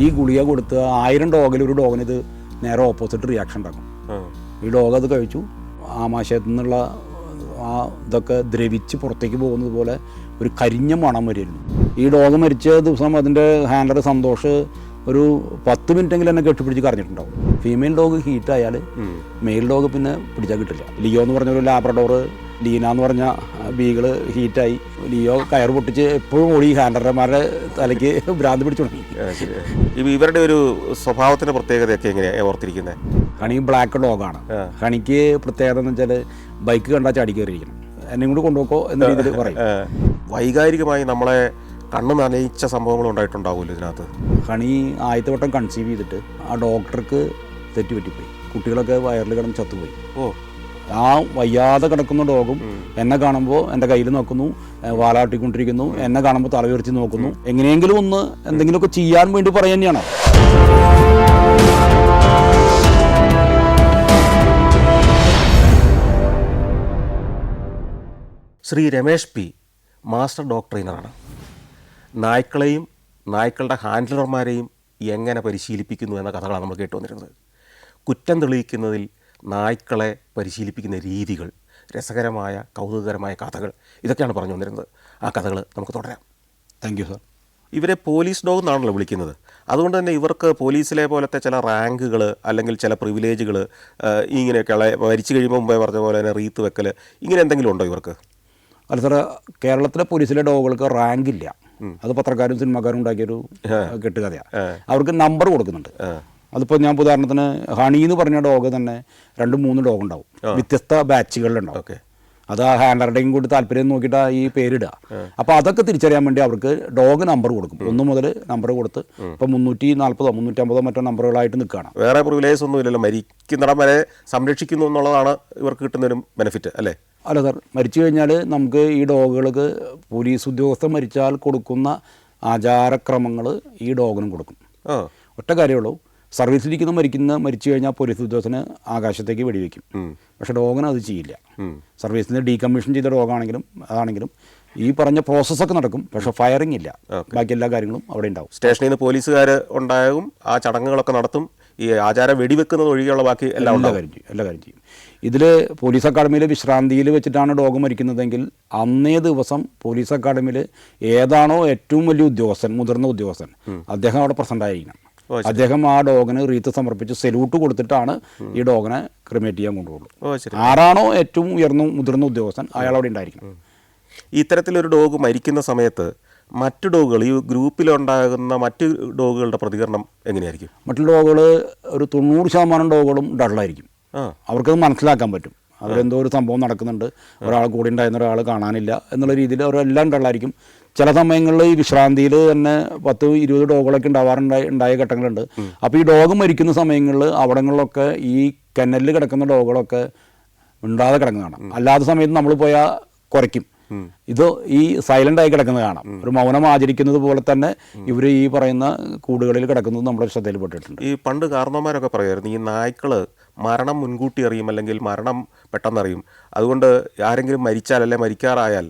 ഈ ഗുളിക കൊടുത്ത് 1000 ഡോഗിൽ ഒരു ഡോഗിന് ഇത് നേരെ ഓപ്പോസിറ്റ് റിയാക്ഷൻ ഉണ്ടാക്കും. ഈ ഡോഗ് അത് കഴിച്ചു ആമാശയത്തു നിന്നുള്ള ആ ഇതൊക്കെ ദ്രവിച്ച് പുറത്തേക്ക് പോകുന്നത് പോലെ ഒരു കരിഞ്ഞ മണം വരുമായിരുന്നു. ഈ ഡോഗ് മരിച്ച ദിവസം അതിൻ്റെ ഹാൻഡലർ സന്തോഷ് ഒരു 10 മിനിറ്റെങ്കിലും എന്നെ കെട്ടിപ്പിടിച്ച് കരഞ്ഞിട്ടുണ്ടാവും. ഫീമെയിൽ ഡോഗ് ഹീറ്റായാൽ മെയിൽ ഡോഗ് പിന്നെ പിടിച്ചാൽ കിട്ടില്ല. ലിയോ എന്ന് പറഞ്ഞൊരു ലാബ്രഡോർ, ലീന എന്ന് പറഞ്ഞ ബീകള് ഹീറ്റായി. ലിയോ കയർ പൊട്ടിച്ച് എപ്പോഴും ഓടി ഹാൻഡലർമാരുടെ തലയ്ക്ക് ഭ്രാന്ത് പിടിച്ചു തുടങ്ങി. ഇവരുടെ ഒരു സ്വഭാവത്തിൻ്റെ പ്രത്യേകതയൊക്കെ എങ്ങനെയാണ് ഓർത്തിരിക്കുന്നത്? Honey black ഡോഗാണ്. ഹണിക്ക് പ്രത്യേകത എന്ന് വെച്ചാൽ ബൈക്ക് കണ്ടാൽ ചാടി കയറിയിരിക്കണം. എന്നെ കൊണ്ട് കൊണ്ടുപോക്കോ എന്ന രീതിയിൽ പറയും. വൈകാരികമായി നമ്മളെ കണ്ണ് നനയിച്ച സംഭവങ്ങൾ ഉണ്ടായിട്ടുണ്ടാവുമല്ലോ ഇതിനകത്ത്. ഹണി ആദ്യത്തെ വട്ടം കൺസീവ് ചെയ്തിട്ട് ആ ഡോക്ടർക്ക് തെറ്റുപറ്റിപ്പോയി. കുട്ടികളൊക്കെ വയറിൽ കിടന്ന് ചത്തുപോയി. ആ വയ്യാതെ കിടക്കുന്ന ഡോഗും എന്നെ കാണുമ്പോൾ എൻ്റെ കയ്യിൽ നോക്കുന്നു, വാലാട്ടിക്കൊണ്ടിരിക്കുന്നു. എന്നെ കാണുമ്പോൾ തല ഉയർത്തി നോക്കുന്നു. എങ്ങനെയെങ്കിലും ഒന്ന് എന്തെങ്കിലുമൊക്കെ ചെയ്യാൻ വേണ്ടി പറയുക തന്നെയാണ്. ശ്രീ രമേഷ് പി മാസ്റ്റർ ഡോഗ് ട്രെയിനറാണ്. നായ്ക്കളെയും നായ്ക്കളുടെ ഹാൻഡലർമാരെയും എങ്ങനെ പരിശീലിപ്പിക്കുന്നു എന്ന കഥകളാണ് നമ്മൾ കേട്ടുവന്നിരുന്നത്. കുറ്റം തെളിയിക്കുന്നതിൽ നായ്ക്കളെ പരിശീലിപ്പിക്കുന്ന രീതികൾ, രസകരമായ കൗതുകകരമായ കഥകൾ, ഇതൊക്കെയാണ് പറഞ്ഞു വന്നിരുന്നത്. ആ കഥകൾ നമുക്ക് തുടരാം. Thank you sir. ഇവരെ പോലീസ് ഡോഗ് എന്നാണല്ലോ വിളിക്കുന്നത്. അതുകൊണ്ട് തന്നെ ഇവർക്ക് പോലീസിലെ പോലത്തെ ചില റാങ്കുകൾ അല്ലെങ്കിൽ ചില പ്രിവിലേജുകൾ ഇങ്ങനെയൊക്കെയുള്ള മരിച്ചു കഴിയുമ്പോൾ മുമ്പേ പറഞ്ഞ പോലെ തന്നെ റീത്ത് വെക്കൽ, ഇങ്ങനെ എന്തെങ്കിലും ഉണ്ടോ ഇവർക്ക്? അല്ല സാറേ, കേരളത്തിലെ പോലീസിലെ ഡോഗുകൾക്ക് റാങ്ക് ഇല്ല. അത് പത്രക്കാരും സിനിമാക്കാരും ഉണ്ടാക്കിയൊരു കെട്ടുകഥയാണ്. അവർക്ക് നമ്പർ കൊടുക്കുന്നുണ്ട്. അതിപ്പോൾ ഞാൻ ഉദാഹരണത്തിന് ഹണി എന്ന് പറഞ്ഞ ഡോഗ് തന്നെ 2-3 ഡോഗ് ഉണ്ടാവും, വ്യത്യസ്ത ബാച്ചുകളിലുണ്ടാവും. അത് ആ ഹാൻഡലറുടെയും കൂടി താല്പര്യം നോക്കിയിട്ട് ഈ പേരിടുക. അപ്പോൾ അതൊക്കെ തിരിച്ചറിയാൻ വേണ്ടി അവർക്ക് ഡോഗ് നമ്പർ കൊടുക്കും. 1 മുതൽ നമ്പർ കൊടുത്ത് ഇപ്പോൾ 340 350 മറ്റോ നമ്പറുകളായിട്ട് നിൽക്കുകയാണ്. വേറെ പ്രിവിലേജ് ഒന്നും ഇല്ലല്ലോ, മരിക്കുന്നിടം വരെ സംരക്ഷിക്കുന്നു എന്നുള്ളതാണ് ഇവർക്ക് കിട്ടുന്നൊരു ബെനിഫിറ്റ് അല്ലേ? അല്ല സാർ, മരിച്ചു കഴിഞ്ഞാൽ നമുക്ക് ഈ ഡോഗുകൾക്ക് പോലീസ് ഉദ്യോഗസ്ഥർ മരിച്ചാൽ കൊടുക്കുന്ന ആചാരക്രമങ്ങൾ ഈ ഡോഗിനും കൊടുക്കും. ഒറ്റ കാര്യമുള്ളൂ, സർവീസിലിരിക്കുന്ന മരിച്ചു കഴിഞ്ഞാൽ പോലീസ് ഉദ്യോഗസ്ഥന് ആകാശത്തേക്ക് വെടിവെക്കും. പക്ഷേ ഡോഗിന് അത് ചെയ്യില്ല. സർവീസിന് ഡീകമ്മീഷൻ ചെയ്ത ഡോഗാണെങ്കിലും അതാണെങ്കിലും ഈ പറഞ്ഞ പ്രോസസ്സൊക്കെ നടക്കും. പക്ഷേ ഫയറിംഗ് ഇല്ല. ബാക്കി എല്ലാ കാര്യങ്ങളും അവിടെ ഉണ്ടാവും. സ്റ്റേഷനിൽ നിന്ന് പോലീസുകാർ ഉണ്ടാകും, ആ ചടങ്ങുകളൊക്കെ നടത്തും. ഈ ആചാരം വെടിവെക്കുന്നത് ഒഴികെയുള്ള ബാക്കി എല്ലാ കാര്യം ചെയ്യും. ഇതിൽ പോലീസ് അക്കാഡമിയിൽ വിശ്രാന്തിയിൽ വെച്ചിട്ടാണ് ഡോഗ് മരിക്കുന്നതെങ്കിൽ അന്നേ ദിവസം പോലീസ് അക്കാഡമിയിൽ ഏതാണോ ഏറ്റവും വലിയ ഉദ്യോഗസ്ഥൻ, മുതിർന്ന ഉദ്യോഗസ്ഥൻ, അദ്ദേഹം അവിടെ പ്രസൻ്റ് ആയിരിക്കണം. അദ്ദേഹം ആ ഡോഗിന് റീത്ത് സമർപ്പിച്ച് സല്യൂട്ട് കൊടുത്തിട്ടാണ് ഈ ഡോഗിനെ ക്രിമേറ്റ് ചെയ്യാൻ കൊണ്ടുപോകുള്ളൂ. ആരാണോ ഏറ്റവും മുതിർന്ന ഉദ്യോഗസ്ഥൻ അയാൾ അവിടെ ഉണ്ടായിരിക്കണം. ഇത്തരത്തിലൊരു ഡോഗ് മരിക്കുന്ന സമയത്ത് മറ്റു ഡോഗുകൾ, ഈ ഗ്രൂപ്പിലുണ്ടാകുന്ന മറ്റ് ഡോഗുകളുടെ പ്രതികരണം എങ്ങനെയായിരിക്കും? മറ്റുള്ള ഡോഗുകൾ ഒരു 90% ഡോഗുകളും ഡള്ളായിരിക്കും. അവർക്കത് മനസ്സിലാക്കാൻ പറ്റും. അവരെന്തോ ഒരു സംഭവം നടക്കുന്നുണ്ട്, ഒരാൾ കൂടി ഉണ്ടായിരുന്ന ഒരാൾ കാണാനില്ല എന്നുള്ള രീതിയിൽ അവരെല്ലാം ഡള്ളായിരിക്കും. ചില സമയങ്ങളിൽ ഈ വിശ്രാന്തിയിൽ തന്നെ 10-20 ഡോഗുകളൊക്കെ ഉണ്ടായ ഘട്ടങ്ങളുണ്ട്. അപ്പോൾ ഈ ഡോഗ് മരിക്കുന്ന സമയങ്ങളിൽ അവിടങ്ങളിലൊക്കെ ഈ കെന്നലിൽ കിടക്കുന്ന ഡോഗുകളൊക്കെ ഉണ്ടാതെ കിടക്കുന്നതാണ്. അല്ലാത്ത സമയത്ത് നമ്മൾ പോയാൽ കുറയ്ക്കും. ഇത് ഈ സൈലൻ്റ് ആയി കിടക്കുന്നത് കാണാം. ഒരു മൗനം ആചരിക്കുന്നത് പോലെ തന്നെ ഇവർ ഈ പറയുന്ന കൂടുകളിൽ കിടക്കുന്നത് നമ്മുടെ ശ്രദ്ധയിൽപ്പെട്ടിട്ടുണ്ട്. ഈ പണ്ട് കാരണവന്മാരൊക്കെ പറയുമായിരുന്നു, ഈ നായ്ക്കൾ മരണം മുൻകൂട്ടി അറിയും, അല്ലെങ്കിൽ മരണം പെട്ടെന്നറിയും. അതുകൊണ്ട് ആരെങ്കിലും മരിച്ചാൽ അല്ലെ മരിക്കാറായാൽ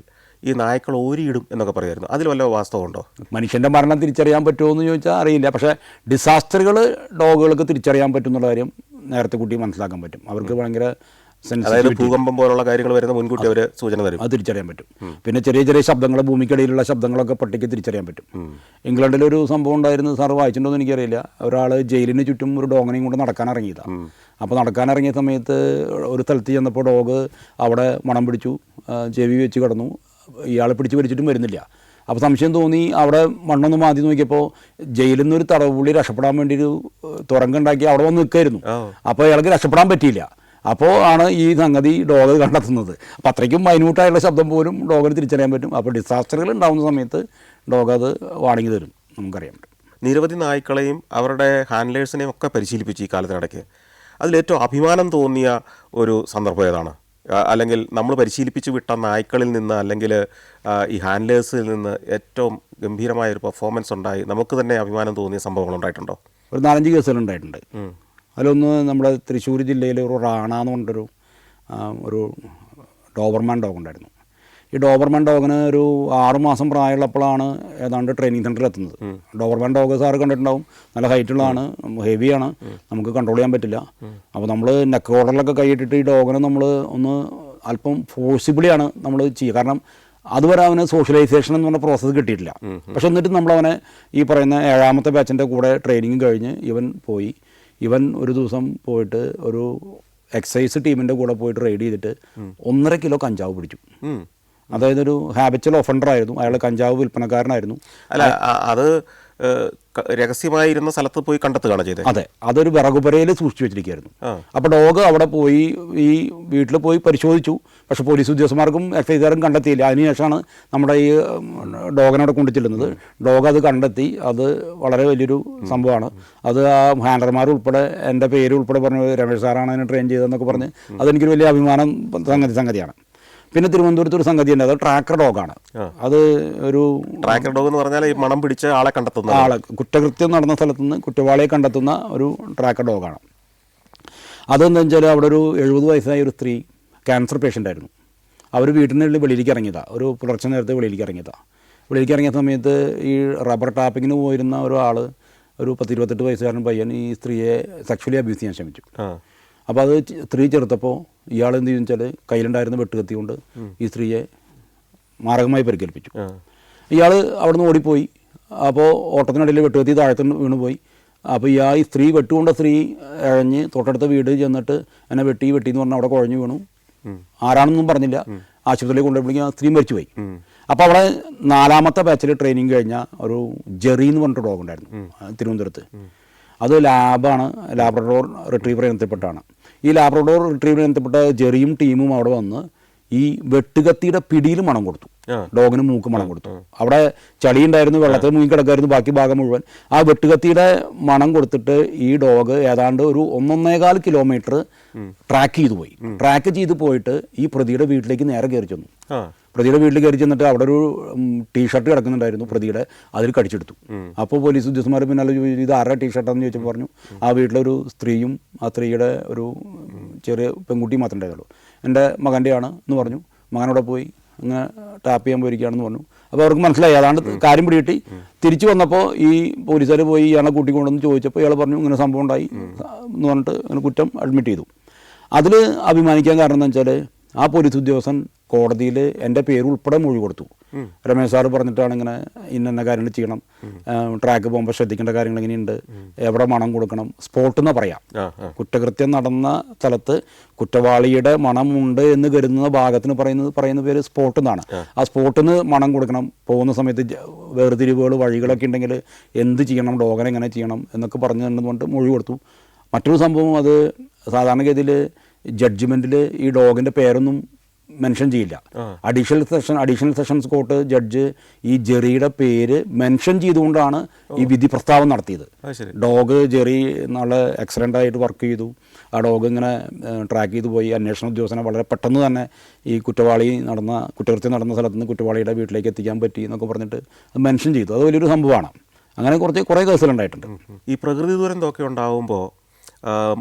ഈ നായ്ക്കൾ ഓരിയിടും എന്നൊക്കെ പറയുമായിരുന്നു. അതിൽ വല്ല വാസ്തവമുണ്ടോ? മനുഷ്യൻ്റെ മരണം തിരിച്ചറിയാൻ പറ്റുമോ എന്ന് ചോദിച്ചാൽ അറിയില്ല. പക്ഷേ ഡിസാസ്റ്ററുകൾ ഡോഗുകൾക്ക് തിരിച്ചറിയാൻ പറ്റുന്നുള്ള കാര്യം നേരത്തെ കൂട്ടി മനസ്സിലാക്കാൻ പറ്റും. അവർക്ക് ഭയങ്കര അതായത് ഭൂകമ്പം പോലുള്ള കാര്യങ്ങൾ വരുന്ന മുൻകൂട്ടി അവർ സൂചന തരും. അത് തിരിച്ചറിയാൻ പറ്റും. പിന്നെ ചെറിയ ചെറിയ ശബ്ദങ്ങൾ, ഭൂമിക്കടിയിലുള്ള ശബ്ദങ്ങളൊക്കെ പട്ടിക്ക് തിരിച്ചറിയാൻ പറ്റും. ഇംഗ്ലണ്ടിലൊരു സംഭവം ഉണ്ടായിരുന്നു, സാർ വായിച്ചിട്ടുണ്ടോ എന്ന് എനിക്കറിയില്ല. ഒരാൾ ജയിലിന് ചുറ്റും ഒരു ഡോഗിനെയും കൊണ്ട് നടക്കാനിറങ്ങിയതാണ്. അപ്പോൾ നടക്കാനിറങ്ങിയ സമയത്ത് ഒരു സ്ഥലത്ത് ചെന്നപ്പോൾ ഡോഗ് അവിടെ മണം പിടിച്ചു, ചെവി വെച്ച് കിടന്നു. ഇയാളെ പിടിച്ച് വലിച്ചിട്ടും വരുന്നില്ല. അപ്പോൾ സംശയം തോന്നി അവിടെ മണ്ണൊന്ന് മാറ്റി നോക്കിയപ്പോൾ ജയിലിൽ നിന്നൊരു തടവുപുള്ളി രക്ഷപ്പെടാൻ വേണ്ടി ഒരു തുരങ്കുണ്ടാക്കി അവിടെ വന്ന് നിൽക്കായിരുന്നു. അപ്പോൾ അയാൾക്ക് രക്ഷപ്പെടാൻ പറ്റിയില്ല. അപ്പോൾ ആണ് ഈ സംഗതി ഡോഗ് കണ്ടെത്തുന്നത്. അപ്പോൾ അത്രയ്ക്കും മൈന്യൂട്ടായുള്ള ശബ്ദം പോലും ഡോഗിന് തിരിച്ചറിയാൻ പറ്റും. അപ്പോൾ ഡിസാസ്റ്ററുകൾ ഉണ്ടാകുന്ന സമയത്ത് ഡോഗ് അത് വാണിംഗ് തരും, നമുക്കറിയാൻ പറ്റും. നിരവധി നായ്ക്കളെയും അവരുടെ ഹാൻഡ്ലേഴ്സിനെയും ഒക്കെ പരിശീലിപ്പിച്ചു ഈ കാലത്തിനിടയ്ക്ക്. അതിലേറ്റവും അഭിമാനം തോന്നിയ ഒരു സന്ദർഭം ഏതാണ്? അല്ലെങ്കിൽ നമ്മൾ പരിശീലിപ്പിച്ച് വിട്ട നായ്ക്കളിൽ നിന്ന്, അല്ലെങ്കിൽ ഈ ഹാൻഡ്ലേഴ്സിൽ നിന്ന് ഏറ്റവും ഗംഭീരമായൊരു പെർഫോമൻസ് ഉണ്ടായി നമുക്ക് തന്നെ അഭിമാനം തോന്നിയ സംഭവങ്ങൾ ഉണ്ടായിട്ടുണ്ടോ? ഒരു 4-5 കേസുകളുണ്ടായിട്ടുണ്ട്. അതിലൊന്ന് നമ്മുടെ തൃശ്ശൂർ ജില്ലയിൽ ഒരു റാണ എന്ന് പറഞ്ഞിട്ടൊരു ഒരു ഡോബർമാൻ ഡോഗ് ഉണ്ടായിരുന്നു. ഈ ഡോബർമാൻ ഡോഗിന് ഒരു 6 മാസം പ്രായമുള്ളപ്പോഴാണ് ഏതാണ്ട് ട്രെയിനിങ് സെൻറ്ററിൽ എത്തുന്നത്. ഡോബർമാൻ ഡോഗ് സാറ് കണ്ടിട്ടുണ്ടാവും, നല്ല ഹൈറ്റുള്ളതാണ്, ഹെവിയാണ്, നമുക്ക് കൺട്രോൾ ചെയ്യാൻ പറ്റില്ല. അപ്പോൾ നമ്മൾ നെക്ക് കോളറിലൊക്കെ കൈയിട്ടിട്ട് ഈ ഡോഗിനെ നമ്മൾ ഒന്ന് അല്പം ഫോഴ്സിബിളിയാണ് നമ്മൾ ചെയ്യുക. കാരണം അതുവരെ അവന് സോഷ്യലൈസേഷൻ എന്ന് പറഞ്ഞ പ്രോസസ്സ് കിട്ടിയിട്ടില്ല. പക്ഷെ എന്നിട്ട് നമ്മളവനെ ഈ പറയുന്ന 7ാമത്തെ ബാച്ചിൻ്റെ കൂടെ ട്രെയിനിങ് കഴിഞ്ഞ് ഇവൻ ഒരു ദിവസം പോയിട്ട് ഒരു എക്സൈസ് ടീമിൻ്റെ കൂടെ പോയിട്ട് റെയ്ഡ് ചെയ്തിട്ട് 1.5 കിലോ കഞ്ചാവ് പിടിച്ചു. അതായത് ഒരു ഹാബിച്വൽ ഒഫൻഡർ ആയിരുന്നു, അയാൾ കഞ്ചാവ് വിൽപ്പനക്കാരനായിരുന്നു. അല്ല, അത് രഹസ്യമായിരുന്ന സ്ഥലത്ത് പോയി കണ്ടെത്തുകയാണ് ചെയ്തത്. അതെ, അതൊരു വിറകുപരയിൽ സൂക്ഷിച്ചു വെച്ചിരിക്കുകയായിരുന്നു. അപ്പോൾ ഡോഗ് അവിടെ പോയി ഈ വീട്ടിൽ പോയി പരിശോധിച്ചു. പക്ഷേ പോലീസ് ഉദ്യോഗസ്ഥന്മാർക്കും എക്സൈസുകാരും കണ്ടെത്തിയില്ല. അതിനുശേഷമാണ് നമ്മുടെ ഈ ഡോഗിനവിടെ കൊണ്ടു ചെല്ലുന്നത്. ഡോഗ് അത് കണ്ടെത്തി. അത് വളരെ വലിയൊരു സംഭവമാണ്. അത് ആ ഹാൻഡർമാരുൾപ്പെടെ എൻ്റെ പേര് ഉൾപ്പെടെ പറഞ്ഞു, രമേശ് സാറാണ് അതിനെ ട്രെയിൻ ചെയ്തതെന്നൊക്കെ പറഞ്ഞ് അതെനിക്കൊരു വലിയ അഭിമാനം സംഗതിയാണ്. പിന്നെ തിരുവനന്തപുരത്ത് ഒരു സംഗതി ഉണ്ട്, അത് ട്രാക്കർ ഡോഗാണ്. അത് ഒരു ട്രാക്കർ ഡോഗ് എന്ന് പറഞ്ഞാൽ ഈ മണം പിടിച്ച ആളെ കണ്ടെത്തുന്ന കുറ്റകൃത്യം നടന്ന സ്ഥലത്ത് നിന്ന് കുറ്റവാളിയെ കണ്ടെത്തുന്ന ഒരു ട്രാക്കർ ഡോഗാണ്. അതെന്താ വെച്ചാൽ അവിടെ ഒരു 70 വയസ്സായ ഒരു സ്ത്രീ ക്യാൻസർ പേഷ്യൻ്റ് ആയിരുന്നു. അവർ വീട്ടിനുള്ളിൽ വെളിയിലേക്ക് ഇറങ്ങിയതാണ്, ഒരു പുലർച്ചെ നേരത്തെ വെളിയിലേക്ക് ഇറങ്ങിയതാണ്. വെളിയിലേക്ക് ഇറങ്ങിയ സമയത്ത് ഈ റബ്ബർ ടാപ്പിങ്ങിന് പോയിരുന്ന ഒരാൾ, ഒരു 10-28 വയസ്സുകാരൻ പയ്യൻ ഈ സ്ത്രീയെ സെക്ഷലി അബ്യൂസ് ചെയ്യാൻ ശ്രമിച്ചു. അപ്പോൾ അത് സ്ത്രീ ചെറുത്തപ്പോൾ ഇയാൾ എന്ത് ചെയ്യുന്നു വെച്ചാൽ കയ്യിലുണ്ടായിരുന്ന വെട്ടുകത്തി കൊണ്ട് ഈ സ്ത്രീയെ മാരകമായി പരിക്കേൽപ്പിച്ചു. ഇയാൾ അവിടെ നിന്ന് ഓടിപ്പോയി. അപ്പോൾ ഓട്ടത്തിനിടയിൽ വെട്ടുകത്തി താഴത്ത് വീണുപോയി. അപ്പോൾ ഈ സ്ത്രീ വെട്ടുകൊണ്ട സ്ത്രീ ഇഴഞ്ഞ് തൊട്ടടുത്ത വീട് ചെന്നിട്ട് എന്നെ വെട്ടി എന്ന് പറഞ്ഞാൽ അവിടെ കുഴഞ്ഞു വീണു. ആരാണെന്നൊന്നും പറഞ്ഞില്ല. ആശുപത്രിയിൽ കൊണ്ടുപോയി സ്ത്രീ മരിച്ചുപോയി. അപ്പോൾ അവിടെ 4ാമത്തെ ബാച്ചിൽ ട്രെയിനിങ് കഴിഞ്ഞ ഒരു ജെറി എന്ന് പറഞ്ഞിട്ട് ഡോഗ് ഉണ്ടായിരുന്നു തിരുവനന്തപുരത്ത്. അത് ലാബാണ്, ലാബ്രഡോർ റിട്രീവർ ഇനത്തിൽപ്പെട്ടാണ്. ഈ ലാബ്രഡോർ റിട്രീവർ ഇനത്തിൽപ്പെട്ട ജെറിയും ടീമും അവിടെ വന്ന് ഈ വെട്ടുകത്തിയുടെ പിടിയിൽ മണം കൊടുത്തു. ഡോഗിന് മൂക്ക് മണം കൊടുത്തു. അവിടെ ചളി ഉണ്ടായിരുന്നു, വെള്ളത്തിൽ മുങ്ങി കിടക്കായിരുന്നു ബാക്കി ഭാഗം മുഴുവൻ. ആ വെട്ടുകത്തിയുടെ മണം കൊടുത്തിട്ട് ഈ ഡോഗ് ഏതാണ്ട് ഒരു 1.25 കിലോമീറ്റർ ട്രാക്ക് ചെയ്ത് പോയിട്ട് ഈ പ്രതിയുടെ വീട്ടിലേക്ക് നേരെ കയറി ചെന്നു. പ്രതിയുടെ വീട്ടിൽ കയറി ചെന്നിട്ട് അവിടെ ഒരു ടീഷർട്ട് കിടക്കുന്നുണ്ടായിരുന്നു പ്രതിയുടെ, അതിൽ കടിച്ചെടുത്തു. അപ്പോൾ പോലീസ് ഉദ്യോഗസ്ഥന്മാർ പിന്നാലെ ചോദിച്ചു, ഇത് ആരുടെ ടീഷർട്ടാണെന്ന് ചോദിച്ചപ്പോൾ പറഞ്ഞു ആ വീട്ടിലൊരു സ്ത്രീയും ആ സ്ത്രീയുടെ ഒരു ചെറിയ പെൺകുട്ടിയും മാത്രമേ ഉണ്ടായുള്ളൂ. എൻ്റെ മകൻ്റെയാണ് എന്ന് പറഞ്ഞു. മകനോടെ പോയി അങ്ങനെ ടാപ്പ് ചെയ്യാൻ പോയിരിക്കുകയാണെന്ന് പറഞ്ഞു. അപ്പോൾ അവർക്ക് മനസ്സിലായി അതാണ് കാര്യം പിടികിട്ടി. തിരിച്ചു വന്നപ്പോൾ ഈ പോലീസുകാർ പോയി ഇയാളെ കൂട്ടിക്കൊണ്ടെന്ന് ചോദിച്ചപ്പോൾ ഇയാൾ പറഞ്ഞു ഇങ്ങനെ സംഭവം ഉണ്ടായി എന്ന് പറഞ്ഞിട്ട് അങ്ങനെ കുറ്റം അഡ്മിറ്റ് ചെയ്തു. അതിൽ അഭിമാനിക്കാൻ കാരണം എന്താ വെച്ചാൽ ആ പോലീസ് ഉദ്യോഗസ്ഥൻ കോടതിയിൽ എൻ്റെ പേര് ഉൾപ്പെടെ മൊഴി കൊടുത്തു. രമേശ് സാറ് പറഞ്ഞിട്ടാണ് ഇങ്ങനെ ഇന്ന കാര്യങ്ങൾ ചെയ്യണം, ട്രാക്ക് പോകുമ്പോൾ ശ്രദ്ധിക്കേണ്ട കാര്യങ്ങൾ ഇങ്ങനെയുണ്ട്, എവിടെ മണം കൊടുക്കണം, സ്പോട്ട് എന്ന് പറയാം. കുറ്റകൃത്യം നടന്ന സ്ഥലത്ത് കുറ്റവാളിയുടെ മണമുണ്ട് എന്ന് കരുതുന്ന ഭാഗത്തിന് പറയുന്ന പേര് സ്പോട്ട് എന്നാണ്. ആ സ്പോട്ടിൽ നിന്ന് മണം കൊടുക്കണം. പോകുന്ന സമയത്ത് വേർതിരിവുകൾ വഴികളൊക്കെ ഉണ്ടെങ്കിൽ എന്ത് ചെയ്യണം, ഡോഗനെ എങ്ങനെ ചെയ്യണം എന്നൊക്കെ പറഞ്ഞു തന്നിട്ട് മൊഴി കൊടുത്തു. മറ്റൊരു സംഭവം, അത് സാധാരണഗതിയിൽ ജഡ്ജ്മെൻറ്റിൽ ഈ ഡോഗിൻ്റെ പേരൊന്നും മെൻഷൻ ചെയ്യില്ല. അഡീഷണൽ സെഷൻസ് കോർട്ട് ജഡ്ജ് ഈ ജെറിയുടെ പേര് മെൻഷൻ ചെയ്തുകൊണ്ടാണ് ഈ വിധി പ്രസ്താവന നടത്തിയത്. ഡോഗ് ജെറി നല്ല എക്സലൻ്റ് ആയിട്ട് വർക്ക് ചെയ്തു. ആ ഡോഗ് ഇങ്ങനെ ട്രാക്ക് ചെയ്തു പോയി. അന്വേഷണ ഉദ്യോഗസ്ഥനെ വളരെ പെട്ടെന്ന് തന്നെ ഈ കുറ്റകൃത്യം നടന്ന സ്ഥലത്ത് നിന്ന് കുറ്റവാളിയുടെ വീട്ടിലേക്ക് എത്തിക്കാൻ പറ്റി എന്നൊക്കെ പറഞ്ഞിട്ട് മെൻഷൻ ചെയ്തു. അത് വലിയൊരു സംഭവമാണ്. അങ്ങനെ കുറേ കേസുകളുണ്ടായിട്ടുണ്ട്. ഈ പ്രകൃതി ദുരന്തമൊക്കെ ഉണ്ടാകുമ്പോൾ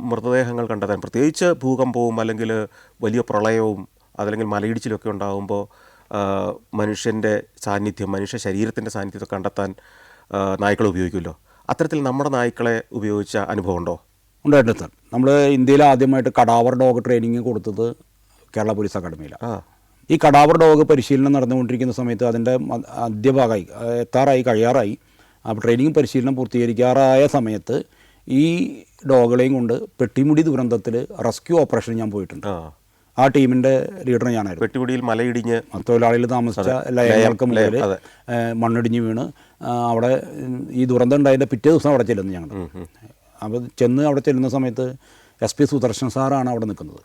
മൃതദേഹങ്ങൾ കണ്ടെത്താൻ, പ്രത്യേകിച്ച് ഭൂകമ്പവും അല്ലെങ്കിൽ വലിയ പ്രളയവും അതല്ലെങ്കിൽ മലയിടിച്ചിലൊക്കെ ഉണ്ടാകുമ്പോൾ മനുഷ്യൻ്റെ സാന്നിധ്യം, മനുഷ്യ ശരീരത്തിൻ്റെ സാന്നിധ്യത്തെ കണ്ടെത്താൻ നായ്ക്കളെ ഉപയോഗിക്കുമല്ലോ. അത്തരത്തിൽ നമ്മുടെ നായ്ക്കളെ ഉപയോഗിച്ച അനുഭവം ഉണ്ടോ? ഉണ്ടായിട്ടുണ്ട് സാർ. നമ്മൾ ഇന്ത്യയിൽ ആദ്യമായിട്ട് കടാവർ ഡോഗ് ട്രെയിനിങ് കൊടുത്തത് കേരള പോലീസ് അക്കാഡമിയിലാണ്. ഈ കടാവർ ഡോഗ് പരിശീലനം നടന്നുകൊണ്ടിരിക്കുന്ന സമയത്ത് അതിൻ്റെ മധ്യഭാഗമായി കഴിയാറായി. അപ്പോൾ ട്രെയിനിങ് പരിശീലനം പൂർത്തീകരിക്കാറായ സമയത്ത് ഈ ഡോഗുകളെയും കൊണ്ട് പെട്ടിമുടി ദുരന്തത്തിൽ റെസ്ക്യൂ ഓപ്പറേഷൻ ഞാൻ പോയിട്ടുണ്ട്. ആ ടീമിൻ്റെ ലീഡർ ഞാനായിരുന്നു. പെട്ടിമുടിയിൽ മലയിടിഞ്ഞ് തൊഴിലാളികൾ താമസിച്ച എല്ലാ ഏക്കർക്ക് മുകളിൽ മണ്ണിടിഞ്ഞ് വീണ് അവിടെ ഈ ദുരന്തം ഉണ്ടായതിൻ്റെ പിറ്റേ ദിവസം അവിടെ ചെല്ലുന്നു ഞങ്ങൾ. അപ്പോൾ അവിടെ ചെല്ലുന്ന സമയത്ത് SP സുദർശൻ സാറാണ് അവിടെ നിൽക്കുന്നത്.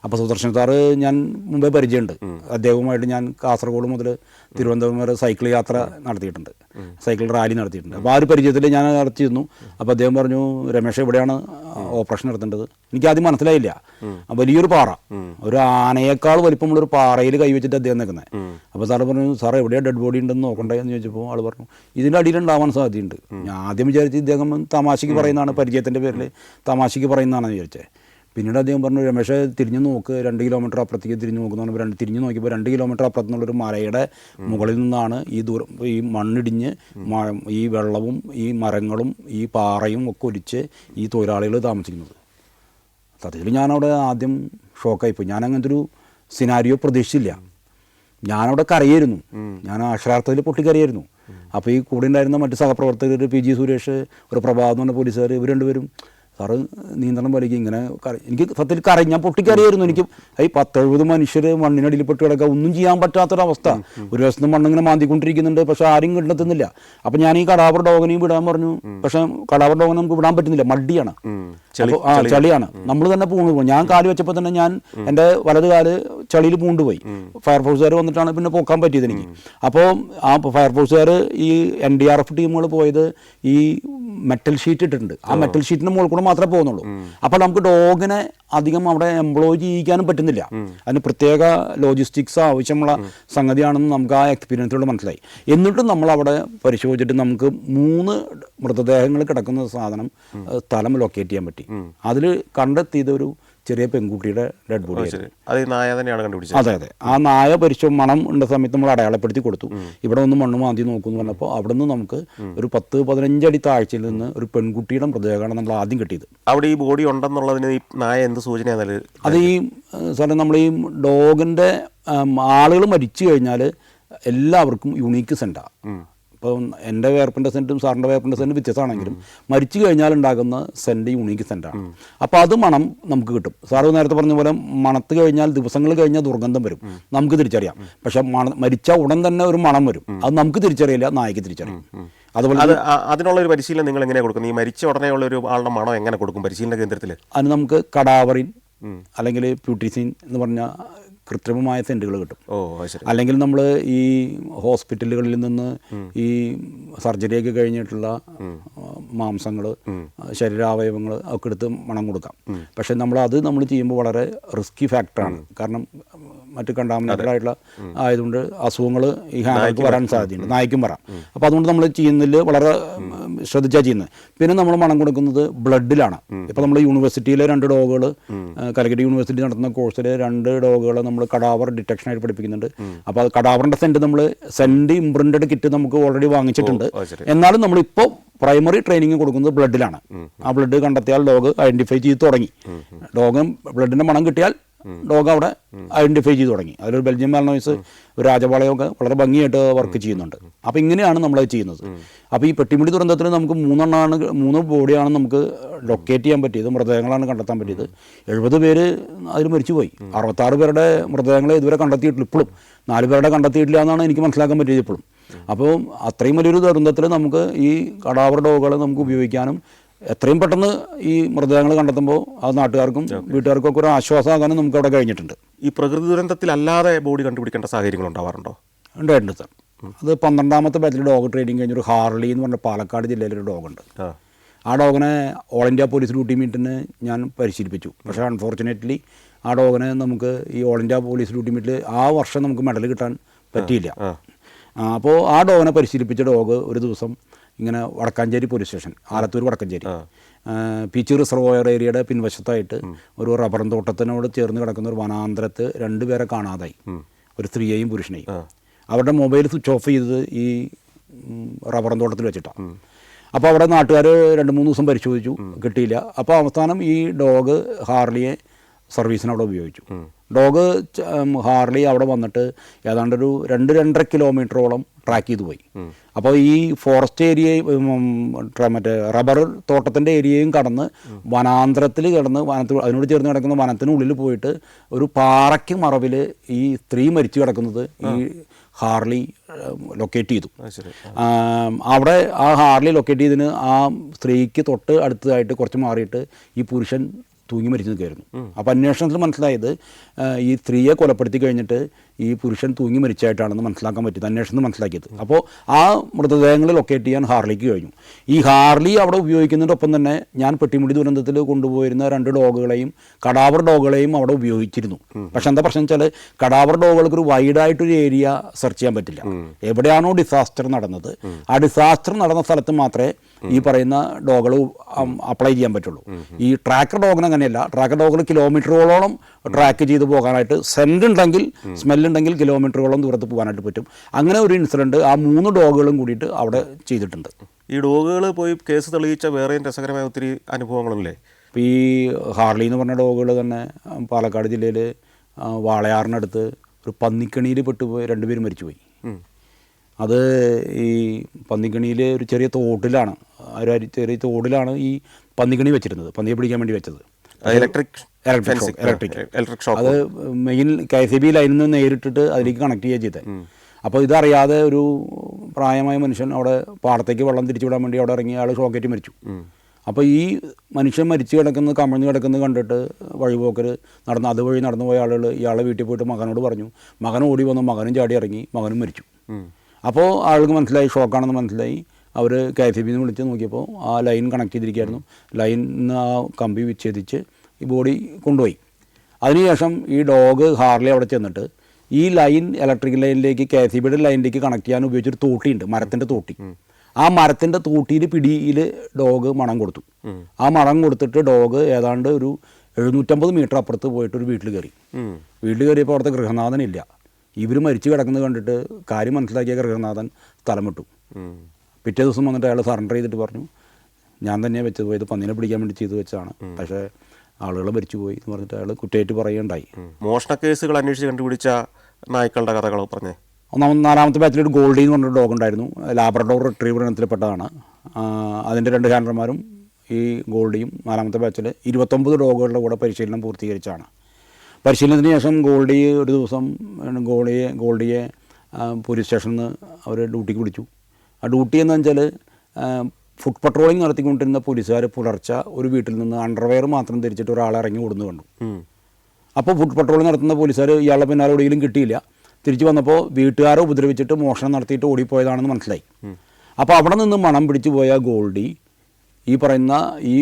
അപ്പോൾ സുദർശൻ സാറ് ഞാൻ മുമ്പേ പരിചയമുണ്ട്. അദ്ദേഹവുമായിട്ട് ഞാൻ കാസർഗോഡ് മുതൽ തിരുവനന്തപുരം വരെ സൈക്കിൾ യാത്ര നടത്തിയിട്ടുണ്ട്, സൈക്കിൾ റാലി നടത്തിയിട്ടുണ്ട്. അപ്പോൾ ആ ഒരു പരിചയത്തിൽ ഞാൻ നടത്തിയിരുന്നു. അപ്പോൾ അദ്ദേഹം പറഞ്ഞു, രമേശ് എവിടെയാണ് ഓപ്പറേഷൻ നടത്തേണ്ടത്? എനിക്കാദ്യം മനസ്സിലായില്ല. വലിയൊരു പാറ, ഒരു ആനയേക്കാൾ വലിപ്പമുള്ളൊരു പാറയിൽ കൈവച്ചിട്ട് അദ്ദേഹം നിൽക്കുന്നത്. അപ്പോൾ സാറ് പറഞ്ഞു, സാർ എവിടെയാണ് ഡെഡ് ബോഡി ഉണ്ടെന്ന് നോക്കണ്ടേ എന്ന് ചോദിച്ചപ്പോൾ ആൾ പറഞ്ഞു ഇതിൻ്റെ അടിയിലുണ്ടാവാൻ സാധ്യതയുണ്ട്. ഞാൻ ആദ്യം വിചാരിച്ച് ഇദ്ദേഹം തമാശയ്ക്ക് പറയുന്നതാണ്, പരിചയത്തിൻ്റെ പേരിൽ തമാശയ്ക്ക് പറയുന്നതാണെന്ന് വിചാരിച്ചത്. പിന്നീട് അദ്ദേഹം പറഞ്ഞു, രമേശ് തിരിഞ്ഞു നോക്ക്, 2 കിലോമീറ്റർ അപ്പുറത്തേക്ക് തിരിഞ്ഞു നോക്കുന്നു. തിരിഞ്ഞു നോക്കിയപ്പോൾ 2 കിലോമീറ്റർ അപ്പുറത്തുനിന്നുള്ളൊരു മലയുടെ മുകളിൽ നിന്നാണ് ഈ മണ്ണിടിഞ്ഞ് ഈ വെള്ളവും ഈ മരങ്ങളും ഈ പാറയും ഒക്കെ ഒലിച്ച് ഈ തൊഴിലാളികൾ താമസിക്കുന്നത്. സത്യത്തിൽ ഞാനവിടെ ആദ്യം ഷോക്കായിപ്പോയി. ഞാൻ അങ്ങനത്തെ ഒരു സിനാരിയോ പ്രതീക്ഷിച്ചില്ല. ഞാനവിടെ കരയായിരുന്നു, ഞാൻ അക്ഷരാർത്ഥത്തിൽ പൊട്ടിക്കരയായിരുന്നു. അപ്പോൾ ഈ കൂടെ ഉണ്ടായിരുന്ന മറ്റ് സഹപ്രവർത്തകർ, PG സുരേഷ്, ഒരു പ്രഭാത് എന്ന പോലീസുകാർ, ഇവർ രണ്ടുപേരും സാറ് നീന്തണം വലിക്കും ഇങ്ങനെ എനിക്ക് സത്യത്തിൽ ഞാൻ പൊട്ടിക്കറിയായിരുന്നു. എനിക്ക് ഈ 10-70 മനുഷ്യർ മണ്ണിനടിയിൽ പെട്ട് കിടക്കുക, ഒന്നും ചെയ്യാൻ പറ്റാത്തൊരവസ്ഥ. ഒരു വശത്ത് മണ്ണിങ്ങനെ മാന്തിക്കൊണ്ടിരിക്കുന്നുണ്ട്, പക്ഷെ ആരും കണ്ടെത്തുന്നില്ല. അപ്പം ഞാൻ ഈ കടാവർ ഡോഗനെയും വിടാൻ പറഞ്ഞു. പക്ഷെ കടാവർ ഡോഗനെ നമുക്ക് വിടാൻ പറ്റുന്നില്ല, മടിയാണ്, ചളിയാണ്. നമ്മൾ തന്നെ പോകും. ഞാൻ കാല് വെച്ചപ്പോൾ തന്നെ ഞാൻ എൻ്റെ വലത് കാല് ചളിയിൽ പൂണ്ടുപോയി. ഫയർഫോഴ്സുകാർ വന്നിട്ടാണ് പിന്നെ പോക്കാൻ പറ്റിയത് എനിക്ക്. അപ്പോൾ ആ ഫയർഫോഴ്സുകാർ ഈ NDRF ടീമുകൾ പോയത് ഈ മെറ്റൽ ഷീറ്റ് ഇട്ടിട്ടുണ്ട്. ആ മെറ്റൽ ഷീറ്റിന് മുകളിൽ കൂടെ മാത്രമേ പോകുന്നുള്ളൂ. അപ്പോൾ നമുക്ക് ഡോഗിനെ അധികം അവിടെ എംപ്ലോയ് ചെയ്യിക്കാനും പറ്റുന്നില്ല. അതിന് പ്രത്യേക ലോജിസ്റ്റിക്സ് ആവശ്യമുള്ള സംഗതിയാണെന്ന് നമുക്ക് ആ എക്സ്പീരിയൻസിലൂടെ മനസ്സിലായി. എന്നിട്ടും നമ്മളവിടെ പരിശോധിച്ചിട്ട് നമുക്ക് 3 മൃതദേഹങ്ങൾ കിടക്കുന്ന സ്ഥലം ലൊക്കേറ്റ് ചെയ്യാൻ പറ്റി. അതിൽ കണ്ടെത്തിയത് ഒരു ചെറിയ പെൺകുട്ടിയുടെ ഡെഡ് ബോഡി. അതെ. ആ നായ മണം ഉണ്ട സമയത്ത് നമ്മൾ അടയാളപ്പെടുത്തി കൊടുത്തു. ഇവിടെ ഒന്ന് മണ്ണ് മാന്തി നോക്കുമെന്ന് പറഞ്ഞപ്പോൾ അവിടെ നിന്ന് നമുക്ക് ഒരു 10-15 അടി താഴ്ചയിൽ നിന്ന് ഒരു പെൺകുട്ടിയുടെ മൃതദേഹമാണ് നമ്മൾ ആദ്യം കിട്ടിയത്. അവിടെ ഈ ബോഡി ഉണ്ടെന്നുള്ളതിന് ഈ നായ എന്ത് സൂചനയാണ്? അത് ഈ സാറേ, നമ്മൾ ഈ ഡോഗിൻ്റെ ആളുകൾ മരിച്ചു കഴിഞ്ഞാൽ എല്ലാവർക്കും യുണീക്ക് സെൻറ്റാണ്. ഇപ്പം എൻ്റെ വേർപ്പിൻ്റെ സെൻറ്റും സാറിൻ്റെ വേർപ്പിൻ്റെ സെൻറ്റും വ്യത്യസ്തമാണെങ്കിലും മരിച്ചു കഴിഞ്ഞാൽ ഉണ്ടാകുന്ന സെൻറ്റ് യൂണീക്ക് സെൻറ്റാണ്. അപ്പോൾ അത് മണം നമുക്ക് കിട്ടും. സാറ് നേരത്തെ പറഞ്ഞ പോലെ മണത്ത് കഴിഞ്ഞാൽ ദിവസങ്ങൾ കഴിഞ്ഞാൽ ദുർഗന്ധം വരും, നമുക്ക് തിരിച്ചറിയാം. പക്ഷെ മരിച്ച ഉടൻ തന്നെ ഒരു മണം വരും, അത് നമുക്ക് തിരിച്ചറിയില്ല, നായ്ക്ക് തിരിച്ചറിയും. അതുപോലെ അതിനുള്ളൊരു പരിശീലനം നിങ്ങൾ എങ്ങനെ കൊടുക്കും? ഈ മരിച്ച ഉടനെയുള്ള ഒരു ആളുടെ മണം എങ്ങനെ കൊടുക്കും പരിശീലന കേന്ദ്രത്തിൽ? അതിന് നമുക്ക് കടാവറിൻ അല്ലെങ്കിൽ പ്യൂട്ടിസിൻ എന്ന് പറഞ്ഞ കൃത്രിമമായ സെൻറ്റുകൾ കിട്ടും. അല്ലെങ്കിൽ നമ്മൾ ഈ ഹോസ്പിറ്റലുകളിൽ നിന്ന് ഈ സർജറിയൊക്കെ കഴിഞ്ഞിട്ടുള്ള മാംസങ്ങൾ, ശരീരാവയവങ്ങൾ ഒക്കെ എടുത്ത് മണം കൊടുക്കാം. പക്ഷെ നമ്മൾ ചെയ്യുമ്പോൾ വളരെ റിസ്കി ഫാക്ടറാണ്. കാരണം മറ്റ് കണ്ടാമിനേറ്റഡ് ആയിട്ടുള്ള ആയതുകൊണ്ട് അസുഖങ്ങൾ ഈ ഹാൻഡർക്ക് വരാൻ സാധ്യതയുണ്ട്, നായ്ക്കും വരാം. അപ്പോൾ അതുകൊണ്ട് നമ്മൾ ചെയ്യുന്നതിൽ വളരെ ശ്രദ്ധിച്ചാൽ ചെയ്യുന്നത്. പിന്നെ നമ്മൾ മണം കൊടുക്കുന്നത് ബ്ലഡിലാണ്. ഇപ്പോൾ നമ്മൾ യൂണിവേഴ്സിറ്റിയിലെ 2 ഡോഗുകൾ, കാലിക്കറ്റ് യൂണിവേഴ്സിറ്റി നടത്തുന്ന കോഴ്സിൽ 2 ഡോഗുകൾ നമ്മൾ കടാവർ ഡിറ്റക്ഷനായിട്ട് പഠിപ്പിക്കുന്നുണ്ട്. അപ്പോൾ അത് കടാവറിൻ്റെ സെൻറ്റ് ഇംപ്രിൻറ്റഡ് കിറ്റ് നമുക്ക് ഓൾറെഡി വാങ്ങിച്ചിട്ടുണ്ട്. എന്നാലും നമ്മളിപ്പോൾ പ്രൈമറി ട്രെയിനിങ് കൊടുക്കുന്നത് ബ്ലഡിലാണ്. ആ ബ്ലഡ് കണ്ടെത്തിയാൽ ഡോഗ് ഐഡൻറ്റിഫൈ ചെയ്ത് തുടങ്ങി. ഡോഗ് ബ്ലഡിൻ്റെ മണം കിട്ടിയാൽ ഡോഗ് അവിടെ ഐഡൻറ്റിഫൈ ചെയ്ത് തുടങ്ങി. അതിലൊരു ബെൽജിയം മാൽനോയ്സ്, ഒരു രാജപാളയമൊക്കെ വളരെ ഭംഗിയായിട്ട് വർക്ക് ചെയ്യുന്നുണ്ട്. അപ്പോൾ ഇങ്ങനെയാണ് നമ്മളത് ചെയ്യുന്നത്. അപ്പോൾ ഈ പെട്ടിമുടി ദുരന്തത്തിൽ നമുക്ക് 3 ബോഡിയാണ് നമുക്ക് ലൊക്കേറ്റ് ചെയ്യാൻ പറ്റിയത്, മൃതദേഹങ്ങളാണ് കണ്ടെത്താൻ പറ്റിയത്. 70 പേര് അതിൽ മരിച്ചുപോയി. 66 പേരുടെ മൃതദേഹങ്ങളെ ഇതുവരെ കണ്ടെത്തിയിട്ടില്ല. ഇപ്പോഴും 4 പേരുടെ കണ്ടെത്തിയിട്ടില്ല എന്നാണ് എനിക്ക് മനസ്സിലാക്കാൻ പറ്റിയത് ഇപ്പോഴും. അപ്പോൾ അത്രയും വലിയൊരു ദുരന്തത്തിൽ നമുക്ക് ഈ കടാവർ ഡോഗുകളെ നമുക്ക് ഉപയോഗിക്കാനും എത്രയും പെട്ടെന്ന് ഈ മൃതദേഹങ്ങൾ കണ്ടെത്തുമ്പോൾ അത് നാട്ടുകാർക്കും വീട്ടുകാർക്കും ഒക്കെ ഒരു ആശ്വാസമാകാനും നമുക്ക് അവിടെ കഴിഞ്ഞിട്ടുണ്ട്. ഈ പ്രകൃതി ദുരന്തത്തിലല്ലാതെ ബോഡി കണ്ടുപിടിക്കേണ്ട സാഹചര്യങ്ങൾ ഉണ്ടാവാറുണ്ടോ? ഉണ്ടായിട്ടുണ്ട് സാർ. അത് 12ാമത്തെ ബാച്ചിൽ ഡോഗ് ട്രെയിനിങ് കഴിഞ്ഞൊരു ഹാർലി എന്ന് പറഞ്ഞ പാലക്കാട് ജില്ലയിലൊരു ഡോഗുണ്ട്. ആ ഡോഗിനെ ഓൾ ഇന്ത്യ പോലീസ് ഡ്യൂട്ടി മീറ്റിന് ഞാൻ പരിശീലിപ്പിച്ചു. പക്ഷേ അൺഫോർച്ചുനേറ്റ്ലി ആ ഡോഗിനെ നമുക്ക് ഈ ഓൾ ഇന്ത്യ പോലീസ് ഡ്യൂട്ടി മീറ്റിൽ ആ വർഷം നമുക്ക് മെഡൽ കിട്ടാൻ പറ്റിയില്ല. അപ്പോൾ ആ ഡോഗിനെ പരിശീലിപ്പിച്ച ഡോഗ് ഒരു ദിവസം ഇങ്ങനെ Vadakkanchery police station, Alathur Vadakkanchery Peechi reservoir ഏരിയയുടെ പിൻവശത്തായിട്ട് ഒരു റബ്ബറും തോട്ടത്തിനോട് ചേർന്ന് കിടക്കുന്ന ഒരു വനാന്തരത്ത് 2 പേരെ കാണാതായി, ഒരു സ്ത്രീയെയും പുരുഷനെയും. അവരുടെ മൊബൈൽ സ്വിച്ച് ഓഫ് ചെയ്തത് ഈ റബ്ബറും തോട്ടത്തിൽ വെച്ചിട്ടാണ്. അപ്പോൾ അവിടെ നാട്ടുകാർ 2-3 ദിവസം പരിശോധിച്ചു, കിട്ടിയില്ല. അപ്പോൾ അവസാനം ഈ ഡോഗ് ഹാർലിയെ സർവീസിന് അവിടെ ഉപയോഗിച്ചു. ഡോഗ് ഹാർലി അവിടെ വന്നിട്ട് ഏതാണ്ടൊരു 2-2.5 കിലോമീറ്ററോളം ട്രാക്ക് ചെയ്തു പോയി. അപ്പോൾ ഈ ഫോറസ്റ്റ് ഏരിയയും മറ്റേ റബ്ബർ തോട്ടത്തിൻ്റെ ഏരിയയും കടന്ന് വനാന്തരത്തിൽ കിടന്ന് അതിനോട് ചേർന്ന് കിടക്കുന്ന വനത്തിനുള്ളിൽ പോയിട്ട് ഒരു പാറയ്ക്ക് മറവിൽ ഈ സ്ത്രീ മരിച്ചു കിടക്കുന്നത് ഈ ഹാർലി ലൊക്കേറ്റ് ചെയ്തു. അവിടെ ആ ഹാർലി ലൊക്കേറ്റ് ചെയ്തതിന് ആ സ്ത്രീക്ക് തൊട്ട് അടുത്തതായിട്ട് കുറച്ച് മാറിയിട്ട് ഈ പുരുഷൻ തൂങ്ങി മരിച്ചു നിൽക്കുകയായിരുന്നു. അപ്പോൾ അന്വേഷണത്തിൽ മനസ്സിലായത് ഈ സ്ത്രീയെ കൊലപ്പെടുത്തി കഴിഞ്ഞിട്ട് ഈ പുരുഷൻ തൂങ്ങി മരിച്ചായിട്ടാണെന്ന് മനസ്സിലാക്കാൻ പറ്റിയത്, അന്വേഷണത്തിൽ മനസ്സിലാക്കിയത്. അപ്പോൾ ആ മൃതദേഹങ്ങൾ ലൊക്കേറ്റ് ചെയ്യാൻ ഹാർലിക്ക് കഴിഞ്ഞു. ഈ ഹാർലി അവിടെ ഉപയോഗിക്കുന്നതിനൊപ്പം തന്നെ ഞാൻ പെട്ടിമുടി ദുരന്തത്തിൽ കൊണ്ടുപോയിരുന്ന 2 ഡോഗുകളെയും കടാവർ ഡോഗുകളെയും അവിടെ ഉപയോഗിച്ചിരുന്നു. പക്ഷെ എന്താ പ്രശ്നം വെച്ചാൽ കടാവർ ഡോഗുകൾക്ക് ഒരു വൈഡായിട്ടൊരു ഏരിയ സെർച്ച് ചെയ്യാൻ പറ്റില്ല. എവിടെയാണോ ഡിസാസ്റ്റർ നടന്നത് ആ ഡിസാസ്റ്റർ നടന്ന സ്ഥലത്ത് മാത്രമേ ഈ പറയുന്ന ഡോഗുകൾ അപ്ലൈ ചെയ്യാൻ പറ്റുള്ളൂ. ഈ ട്രാക്കർ ഡോഗിന് അങ്ങനെയല്ല. ട്രാക്കർ ഡോഗിന് കിലോമീറ്ററുകളോളം ട്രാക്ക് ചെയ്ത് പോകാനായിട്ട്, സെൻറ് ഉണ്ടെങ്കിൽ, സ്മെല്ലുണ്ടെങ്കിൽ കിലോമീറ്ററുകളോളം ദൂരത്ത് പോകാനായിട്ട് പറ്റും. അങ്ങനെ ഒരു ഇൻസിഡൻറ്റ് ആ 3 ഡോഗുകളും കൂടിയിട്ട് അവിടെ ചെയ്തിട്ടുണ്ട്. ഈ ഡോഗുകൾ പോയി കേസ് തെളിയിച്ച വേറെയും രസകരമായ ഒത്തിരി അനുഭവങ്ങളില്ലേ? ഇപ്പോൾ ഈ ഹാർലി എന്ന് പറഞ്ഞ ഡോഗുകൾ തന്നെ പാലക്കാട് ജില്ലയിൽ വാളയാറിനടുത്ത് ഒരു പന്നിക്കണിയിൽ പെട്ടുപോയി 2 പേര് മരിച്ചുപോയി. അത് ഈ പന്നിക്കണിയിൽ ഒരു ചെറിയ തോട്ടിലാണ്, ചെറിയ തോടിലാണ് ഈ പന്നിക്കണി വെച്ചിരുന്നത്, പന്നിയെ പിടിക്കാൻ വേണ്ടി വെച്ചത്. Electric shock. അത് മെയിൻ KCB ലൈനിൽ നിന്ന് നേരിട്ടിട്ട് അതിലേക്ക് കണക്ട് ചെയ്യുക ചെയ്തത്. അപ്പോൾ ഇതറിയാതെ ഒരു പ്രായമായ മനുഷ്യൻ അവിടെ പാടത്തേക്ക് വെള്ളം തിരിച്ചു വിടാൻ വേണ്ടി അവിടെ ഇറങ്ങി, അയാൾ ഷോക്കേറ്റ് മരിച്ചു. അപ്പോൾ ഈ മനുഷ്യൻ മരിച്ചു കിടക്കുന്നത്, കമിഴ്ന്ന് കിടക്കുന്നത് കണ്ടിട്ട് വഴിപോക്കർ അതുവഴി നടന്നു പോയ ആളുകൾ ഇയാളെ വീട്ടിൽ പോയിട്ട് മകനോട് പറഞ്ഞു. മകൻ ഓടി വന്നു, മകനും ചാടി ഇറങ്ങി, മകനും മരിച്ചു. അപ്പോൾ ആൾക്ക് മനസ്സിലായി, ഷോക്കാണെന്ന് മനസ്സിലായി. അവർ KCB നിന്ന് വിളിച്ച് നോക്കിയപ്പോൾ ആ ലൈൻ കണക്ട് ചെയ്തിരിക്കുകയായിരുന്നു. ലൈനിൽ നിന്ന് ആ കമ്പി വിച്ഛേദിച്ച് ഈ ബോഡി കൊണ്ടുപോയി. അതിനുശേഷം ഈ ഡോഗ് ഹാർലി അവിടെ ചെന്നിട്ട് ഈ ലൈൻ ഇലക്ട്രിക് ലൈനിലേക്ക്, KCBയുടെ ലൈനിലേക്ക് കണക്ട് ചെയ്യാൻ ഉപയോഗിച്ചൊരു തോട്ടിയുണ്ട്, മരത്തിൻ്റെ തോട്ടി. ആ മരത്തിൻ്റെ തോട്ടിയിൽ പിടിയിൽ ഡോഗ് മണം കൊടുത്തു. ആ മണം കൊടുത്തിട്ട് ഡോഗ് ഏതാണ്ട് ഒരു 750 മീറ്റർ അപ്പുറത്ത് പോയിട്ട് ഒരു വീട്ടിൽ കയറി. വീട്ടിൽ കയറിയപ്പോൾ അവിടുത്തെ ഗൃഹനാഥനില്ല. ഇവർ മരിച്ചു കിടക്കുന്നത് കണ്ടിട്ട് കാര്യം മനസ്സിലാക്കിയ ഗൃഹനാഥൻ സ്ഥലം വിട്ടു. പിറ്റേ ദിവസം വന്നിട്ട് അയാൾ സറണ്ടർ ചെയ്തിട്ട് പറഞ്ഞു, ഞാൻ തന്നെയാണ് വെച്ചത്, പോയത് പന്നീനെ പിടിക്കാൻ വേണ്ടി ചെയ്തു വെച്ചതാണ്, പക്ഷേ ആളുകൾ മരിച്ചു പോയി എന്ന് പറഞ്ഞിട്ട് അയാൾ കുറ്റമായിട്ട് പറയുകയുണ്ടായി. മോഷണ കേസുകൾ അന്വേഷിച്ച് കണ്ടുപിടിച്ച നായ്ക്കളുടെ കഥകൾ പറഞ്ഞേ. 4ാമത്തെ ബാച്ചിൽ ഒരു ഗോൾഡി എന്ന് പറഞ്ഞൊരു ഡോഗ് ഉണ്ടായിരുന്നു. ലാബ്രഡോർ റിട്രീവർ ഇനത്തിൽപ്പെട്ടതാണ്. അതിൻ്റെ 2 ഹാൻഡർമാരും ഈ ഗോൾഡിയും 4ാമത്തെ ബാച്ചിൽ 29 ഡോഗുകളുടെ കൂടെ പരിശീലനം പൂർത്തീകരിച്ചാണ്. പരിശീലനത്തിന് ശേഷം ഗോൾഡി ഒരു ദിവസം ഗോൾഡിയെ പോലീസ് സ്റ്റേഷനിൽ നിന്ന് അവർ ഡ്യൂട്ടിക്ക് വിളിച്ചു. ആ ഡ്യൂട്ടി എന്ന് വെച്ചാൽ ഫുഡ് പട്രോളിങ് നടത്തിക്കൊണ്ടിരുന്ന പോലീസുകാർ പുലർച്ചെ ഒരു വീട്ടിൽ നിന്ന് അണ്ടർവെയർ മാത്രം ധരിച്ചിട്ട് ഒരാളെ ഇറങ്ങി ഓടുന്നു കണ്ടു. അപ്പോൾ ഫുഡ് പട്രോളിങ് നടത്തുന്ന പോലീസുകാർ ഇയാളുടെ പിന്നാലെ എവിടെയെങ്കിലും കിട്ടിയില്ല. തിരിച്ചു വന്നപ്പോൾ വീട്ടുകാരെ ഉപദ്രവിച്ചിട്ട് മോഷണം നടത്തിയിട്ട് ഓടിപ്പോയതാണെന്ന് മനസ്സിലായി. അപ്പോൾ അവിടെ നിന്ന് മണം പിടിച്ചു പോയ ഗോൾഡി ഈ പറയുന്ന ഈ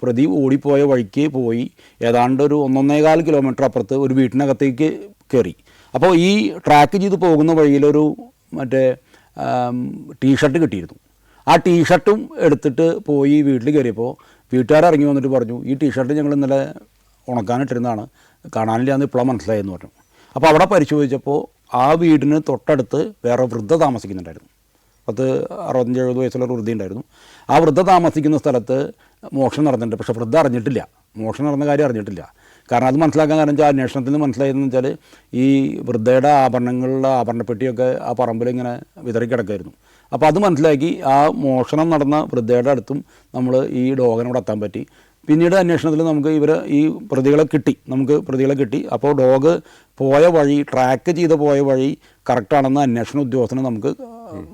പ്രതി ഓടിപ്പോയ വഴിക്ക് പോയി ഏതാണ്ട് ഒരു 1.25 കിലോമീറ്റർ അപ്പുറത്ത് ഒരു വീട്ടിനകത്തേക്ക് കയറി. അപ്പോൾ ഈ ട്രാക്ക് ചെയ്ത് പോകുന്ന വഴിയിലൊരു മറ്റേ ടീഷർട്ട് കിട്ടിയിരുന്നു. ആ ടീഷർട്ടും എടുത്തിട്ട് പോയി വീട്ടിൽ കയറിയപ്പോൾ വീട്ടുകാരിറങ്ങി വന്നിട്ട് പറഞ്ഞു, ഈ ടീഷർട്ട് ഞങ്ങൾ ഇന്നലെ ഉണക്കാനിട്ടിരുന്നതാണ്, കാണാനില്ല എന്ന് ഇപ്പോഴാണ് മനസ്സിലായെന്ന് പറഞ്ഞു. അപ്പോൾ അവിടെ പരിശോധിച്ചപ്പോൾ ആ വീടിന് തൊട്ടടുത്ത് വേറെ വൃദ്ധ താമസിക്കുന്നുണ്ടായിരുന്നു. 65-70 വയസ്സുള്ള ഒരു വൃദ്ധ ഉണ്ടായിരുന്നു. ആ വൃദ്ധ താമസിക്കുന്ന സ്ഥലത്ത് മോഷണം നടന്നിട്ടുണ്ട്. പക്ഷേ വൃദ്ധ അറിഞ്ഞിട്ടില്ല, മോഷണം നടന്ന കാര്യം അറിഞ്ഞിട്ടില്ല. കാരണം അത് മനസ്സിലാക്കാൻ കാരണം വെച്ചാൽ അന്വേഷണത്തിൽ നിന്ന് മനസ്സിലായതെന്ന് വെച്ചാൽ ഈ വൃദ്ധയുടെ ആഭരണപ്പെട്ടിയൊക്കെ ആ പറമ്പിൽ ഇങ്ങനെ വിതറി കിടക്കുമായിരുന്നു. അപ്പോൾ അത് മനസ്സിലാക്കി ആ മോഷണം നടന്ന വൃദ്ധയുടെ അടുത്തും നമ്മൾ ഈ ഡോഗിനോട് എത്താൻ പറ്റി. പിന്നീട് അന്വേഷണത്തിൽ നമുക്ക് ഈ പ്രതികളെ കിട്ടി. അപ്പോൾ ഡോഗ് പോയ വഴി, ട്രാക്ക് ചെയ്ത് പോയ വഴി കറക്റ്റാണെന്ന് അന്വേഷണ ഉദ്യോഗസ്ഥന് നമുക്ക്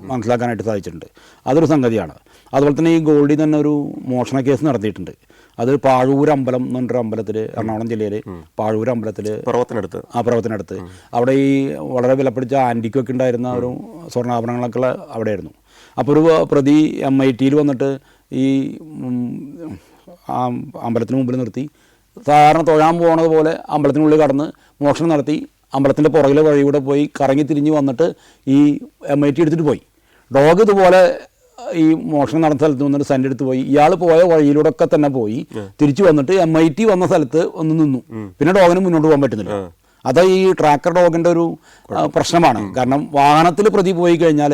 മനസ്സിലാക്കാനായിട്ട് സാധിച്ചിട്ടുണ്ട്. അതൊരു സംഗതിയാണ്. അതുപോലെ തന്നെ ഈ ഗോൾഡി തന്നെ ഒരു മോഷണ കേസ് നടത്തിയിട്ടുണ്ട്. അത് പാഴൂർ അമ്പലം എന്ന് പറഞ്ഞൊരു അമ്പലത്തിൽ, എറണാകുളം ജില്ലയിൽ പാഴൂർ അമ്പലത്തിൽ പർവ്വത്തിനടുത്ത് അവിടെ ഈ വളരെ വിലപിടിച്ച ആൻറ്റിക്കൊക്കെ ഉണ്ടായിരുന്ന ഒരു സ്വർണ്ണാഭരണങ്ങളൊക്കെ അവിടെയായിരുന്നു. അപ്പോൾ ഒരു പ്രതി MITയിൽ വന്നിട്ട് ഈ അമ്പലത്തിന് മുമ്പിൽ നിർത്തി സാധാരണ തൊഴാൻ പോകുന്നത് പോലെ അമ്പലത്തിനുള്ളിൽ കടന്ന് മോഷണം നടത്തി. അമ്പലത്തിൻ്റെ പുറകിലെ വഴിയൂടെ പോയി കറങ്ങി തിരിഞ്ഞ് വന്നിട്ട് ഈ MIT എടുത്തിട്ട് പോയി. ഡോഗ് ഇതുപോലെ ഈ മോഷണം നടന്ന സ്ഥലത്ത് വന്നിട്ട് സെൻ്റ് എടുത്ത് പോയി. ഇയാൾ പോയ വഴിയിലൂടെ ഒക്കെ തന്നെ പോയി തിരിച്ചു വന്നിട്ട് MIT വന്ന സ്ഥലത്ത് ഒന്ന് നിന്നു. പിന്നെ ഡോഗിന് മുന്നോട്ട് പോകാൻ പറ്റുന്നില്ല. അത് ഈ ട്രാക്കർ ഡോഗിൻ്റെ ഒരു പ്രശ്നമാണ്. കാരണം വാഹനത്തിൽ പ്രതി പോയി കഴിഞ്ഞാൽ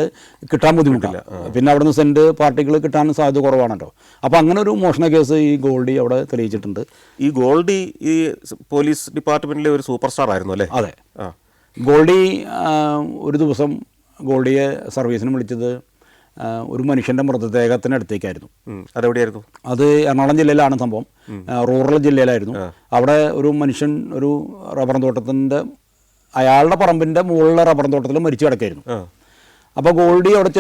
കിട്ടാൻ ബുദ്ധിമുട്ടില്ല, പിന്നെ അവിടെ നിന്ന് സെൻറ്റ് പാർട്ടികൾ കിട്ടാൻ സാധ്യത കുറവാണല്ലോ. അപ്പോൾ അങ്ങനെ ഒരു മോഷണ കേസ് ഈ ഗോൾഡി അവിടെ തെളിയിച്ചിട്ടുണ്ട്. ഈ ഗോൾഡി ഈ പോലീസ് ഡിപ്പാർട്ട്മെൻറ്റിലെ ഒരു സൂപ്പർ സ്റ്റാർ ആയിരുന്നു അല്ലേ? അതെ. ഗോൾഡി ഒരു ദിവസം ഗോൾഡിയെ സർവീസിന് വിളിച്ചത് ഒരു മനുഷ്യൻ്റെ മൃതദേഹത്തിനടുത്തേക്കായിരുന്നു. അതെവിടെയായിരുന്നു? അത് എറണാകുളം ജില്ലയിലാണ് സംഭവം, റൂറൽ ജില്ലയിലായിരുന്നു. അവിടെ ഒരു മനുഷ്യൻ ഒരു റബ്ബർ തോട്ടത്തിൻ്റെ അയാളുടെ പറമ്പിൻ്റെ മുകളിലെ റബ്ബർ തോട്ടത്തിൽ മരിച്ചു കിടക്കായിരുന്നു. അപ്പോൾ ഗോൾഡി അവിടെ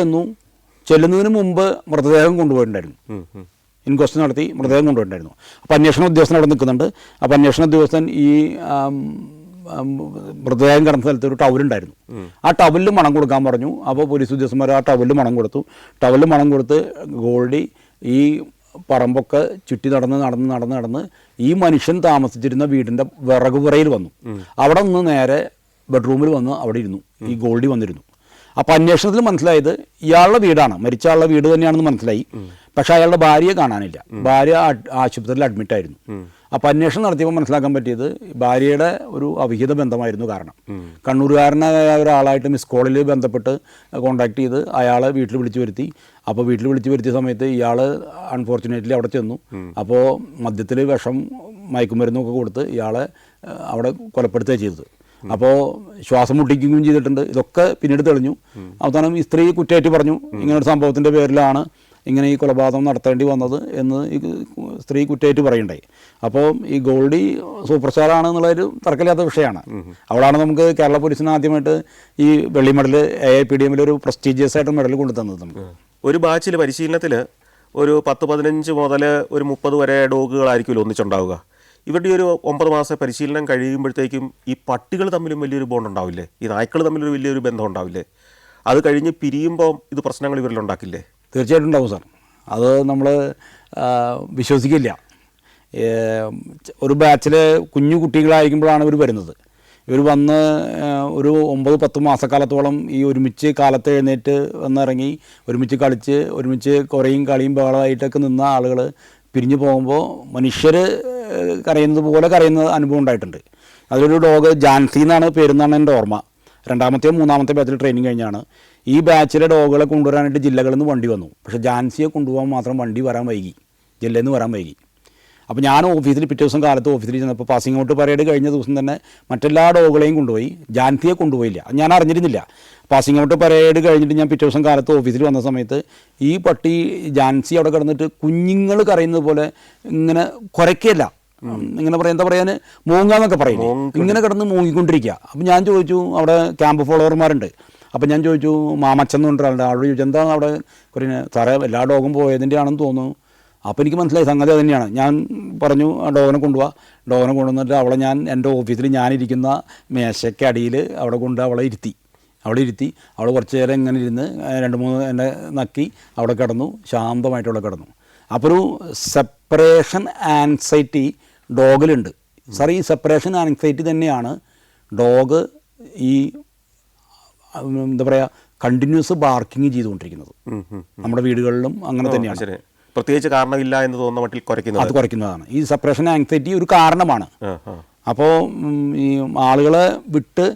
ചെല്ലുന്നതിന് മുമ്പ് മൃതദേഹം കൊണ്ടുപോയിട്ടുണ്ടായിരുന്നു. ഇൻക്വസ്റ്റ് നടത്തി മൃതദേഹം കൊണ്ടുപോയിട്ടുണ്ടായിരുന്നു. അപ്പോൾ അന്വേഷണ ഉദ്യോഗസ്ഥൻ അവിടെ നിൽക്കുന്നുണ്ട്. അപ്പോൾ അന്വേഷണ ഉദ്യോഗസ്ഥൻ ഈ മൃതദേഹം കിടന്ന സ്ഥലത്ത് ഒരു ടവലുണ്ടായിരുന്നു. ആ ടവലിൽ മണം കൊടുക്കാൻ പറഞ്ഞു. അപ്പോൾ പോലീസ് ഉദ്യോഗസ്ഥന്മാർ ആ ടവലിൽ മണം കൊടുത്തു. ടവലിൽ മണം കൊടുത്ത് ഗോൾഡി ഈ പറമ്പൊക്കെ ചുറ്റി നടന്ന് ഈ മനുഷ്യൻ താമസിച്ചിരുന്ന വീടിൻ്റെ വിറകുപുറയിൽ വന്നു. അവിടെ നിന്ന് നേരെ ബെഡ്റൂമിൽ വന്ന് അവിടെ ഇരുന്നു. ഈ ഗോൾഡി വന്നിരുന്നു. അപ്പോൾ അന്വേഷണത്തിൽ മനസ്സിലായത് ഇയാളുടെ വീടാണ്, മരിച്ച ആളുടെ വീട് തന്നെയാണെന്ന് മനസ്സിലായി. പക്ഷെ അയാളുടെ ഭാര്യയെ കാണാനില്ല. ഭാര്യ ആശുപത്രിയിൽ അഡ്മിറ്റായിരുന്നു. അപ്പോൾ അന്വേഷണം നടത്തിയപ്പോൾ മനസ്സിലാക്കാൻ പറ്റിയത് ഭാര്യയുടെ ഒരു അവിഹിത ബന്ധമായിരുന്നു കാരണം. കണ്ണൂരുകാരനായ ഒരാളായിട്ട് മിസ് കോളിൽ ബന്ധപ്പെട്ട് കോൺടാക്ട് ചെയ്ത് അയാളെ വീട്ടിൽ വിളിച്ചു വരുത്തി. അപ്പോൾ വീട്ടിൽ വിളിച്ചു വരുത്തിയ സമയത്ത് ഇയാൾ അൺഫോർച്ചുനേറ്റ്ലി അവിടെ ചെന്നു. അപ്പോൾ മദ്യത്തിൽ വിഷം മയക്കുമരുന്നൊക്കെ കൊടുത്ത് ഇയാളെ അവിടെ കൊലപ്പെടുത്തുകയാണ് ചെയ്തത്. അപ്പോൾ ശ്വാസം മുട്ടിക്കുകയും ചെയ്തിട്ടുണ്ട്. ഇതൊക്കെ പിന്നീട് തെളിഞ്ഞു. അവസാനം ഈ സ്ത്രീ കുറ്റമായിട്ട് പറഞ്ഞു, ഇങ്ങനൊരു സംഭവത്തിൻ്റെ പേരിലാണ് ഇങ്ങനെ ഈ കൊലപാതകം നടത്തേണ്ടി വന്നത് എന്ന് ഈ സ്ത്രീ കുറ്റമായിട്ട് പറയണ്ടായി. അപ്പോൾ ഈ ഗോൾഡി സൂപ്പർ സ്റ്റാറാണ് എന്നുള്ളൊരു തർക്കമില്ലാത്ത വിഷയമാണ്. അവളാണ് നമുക്ക് കേരള പോലീസിന് ആദ്യമായിട്ട് ഈ വെള്ളി മെഡൽ AIPDM ഒരു പ്രസ്റ്റീജിയസ് ആയിട്ട് മെഡൽ കൊണ്ടു തന്നത്. നമുക്ക് ഒരു ബാച്ചിൽ പരിശീലനത്തിൽ ഒരു 10-15 മുതൽ ഒരു 30 വരെ ഡോഗുകളായിരിക്കുമല്ലോ ഒന്നിച്ചുണ്ടാവുക. ഇവരുടെ ഒരു 9 മാസ പരിശീലനം കഴിയുമ്പോഴത്തേക്കും ഈ പട്ടികൾ തമ്മിലും വലിയൊരു ബോണ്ട് ഉണ്ടാവില്ലേ? ഈ നായ്ക്കൾ തമ്മിലൊരു വലിയൊരു ബന്ധം ഉണ്ടാവില്ലേ? അത് കഴിഞ്ഞ് പിരിയുമ്പോൾ ഇത് പ്രശ്നങ്ങൾ ഇവരിലുണ്ടാക്കില്ലേ? തീർച്ചയായിട്ടും ഉണ്ടാവും സാർ. അത് നമ്മൾ വിശ്വസിക്കില്ല. ഒരു ബാച്ചിൽ കുഞ്ഞു കുട്ടികളായിരിക്കുമ്പോഴാണ് ഇവർ വരുന്നത്. ഇവർ വന്ന് ഒരു 9-10 മാസക്കാലത്തോളം ഈ ഒരുമിച്ച് കാലത്ത് എഴുന്നേറ്റ് വന്നിറങ്ങി ഒരുമിച്ച് കളിച്ച് ഒരുമിച്ച് കുറേയും കളിയും ബഹളമായിട്ടൊക്കെ നിന്ന ആളുകൾ പിരിഞ്ഞു പോകുമ്പോൾ മനുഷ്യർ കരയുന്നത് പോലെ കരയുന്ന അനുഭവം ഉണ്ടായിട്ടുണ്ട്. അതിലൊരു ഡോഗ് ജാൻസി എന്നാണ് പേരെന്നാണ് എൻ്റെ ഓർമ്മ. 2ാമത്തെയോ 3ാമത്തെ ബാച്ചിൽ ട്രെയിനിങ് കഴിഞ്ഞാണ്. ഈ ബാച്ചിലെ ഡോഗുകളെ കൊണ്ടുവരാനായിട്ട് ജില്ലകളിൽ നിന്ന് വണ്ടി വന്നു. പക്ഷേ ജാൻസിയെ കൊണ്ടുപോകാൻ മാത്രം വണ്ടി വരാൻ വൈകി, ജില്ലയിൽ നിന്ന് വരാൻ വൈകി. അപ്പോൾ ഞാൻ ഓഫീസിൽ പിറ്റേ ദിവസം കാലത്ത് ഓഫീസിൽ ചെന്നപ്പോൾ പാസിംഗ് ഔട്ട് പരേഡ് കഴിഞ്ഞ ദിവസം തന്നെ മറ്റെല്ലാ ഡോഗുകളെയും കൊണ്ടുപോയി, ജാൻസിയെ കൊണ്ടുപോയില്ല. ഞാൻ അറിഞ്ഞിരുന്നില്ല. പാസിംഗ് ഔട്ട് പരേഡ് കഴിഞ്ഞിട്ട് ഞാൻ പിറ്റേ ദിവസം കാലത്ത് ഓഫീസിൽ വന്ന സമയത്ത് ഈ പട്ടി ജാൻസി അവിടെ കിടന്നിട്ട് കുഞ്ഞുങ്ങൾ കരയുന്നത് പോലെ ഇങ്ങനെ കുരയ്ക്കല്ല, ഇങ്ങനെ പറയാം, എന്താ പറയാൻ, മൂങ്ങാന്നൊക്കെ പറയും, ഇങ്ങനെ കിടന്ന് മൂങ്ങിക്കൊണ്ടിരിക്കുക. അപ്പം ഞാൻ ചോദിച്ചു, അവിടെ ക്യാമ്പ് ഫോളോവർമാരുണ്ട്. അപ്പം ഞാൻ ചോദിച്ചു, മാമച്ചൻ എന്ന് പറഞ്ഞിട്ടുണ്ട്, അവിടെ ചോദിച്ചു എന്താണ് അവിടെ കുറേ സാറേ എല്ലാ ഡോഗും പോയതിൻ്റെ ആണെന്ന് തോന്നുന്നു. അപ്പോൾ എനിക്ക് മനസ്സിലായി സംഗതി അത് തന്നെയാണ്. ഞാൻ പറഞ്ഞു ഡോഗനെ കൊണ്ടുപോവാ. ഡോഗനെ കൊണ്ടുവന്നിട്ട് അവളെ ഞാൻ എൻ്റെ ഓഫീസിൽ ഞാനിരിക്കുന്ന മേശയ്ക്കടിയിൽ അവിടെ കൊണ്ട് അവളെ ഇരുത്തി. അവൾ കുറച്ച് നേരം ഇങ്ങനെ ഇരുന്ന് 2-3 എന്നെ നക്കി അവിടെ കിടന്നു, ശാന്തമായിട്ട് അവിടെ കിടന്നു. അപ്പോൾ ഒരു സെപ്പറേഷൻ ആൻസൈറ്റി ഡോഗിലുണ്ട് സാർ. ഈ സെപ്പറേഷൻ ആൻസൈറ്റി തന്നെയാണ് ഡോഗ് ഈ എന്താ പറയുക കണ്ടിന്യൂസ് ബാർക്കിങ് ചെയ്തുകൊണ്ടിരിക്കുന്നത്. നമ്മുടെ വീടുകളിലും അങ്ങനെ തന്നെയാണ്. പ്രത്യേകിച്ച് കാരണമില്ല എന്ന് തോന്നുന്ന മട്ടിൽ അത് കുറയ്ക്കുന്നതാണ്. ഈ സെപ്പറേഷൻ ആൻസൈറ്റി ഒരു കാരണമാണ്. അപ്പോൾ ഈ ആളുകളെ വിട്ട്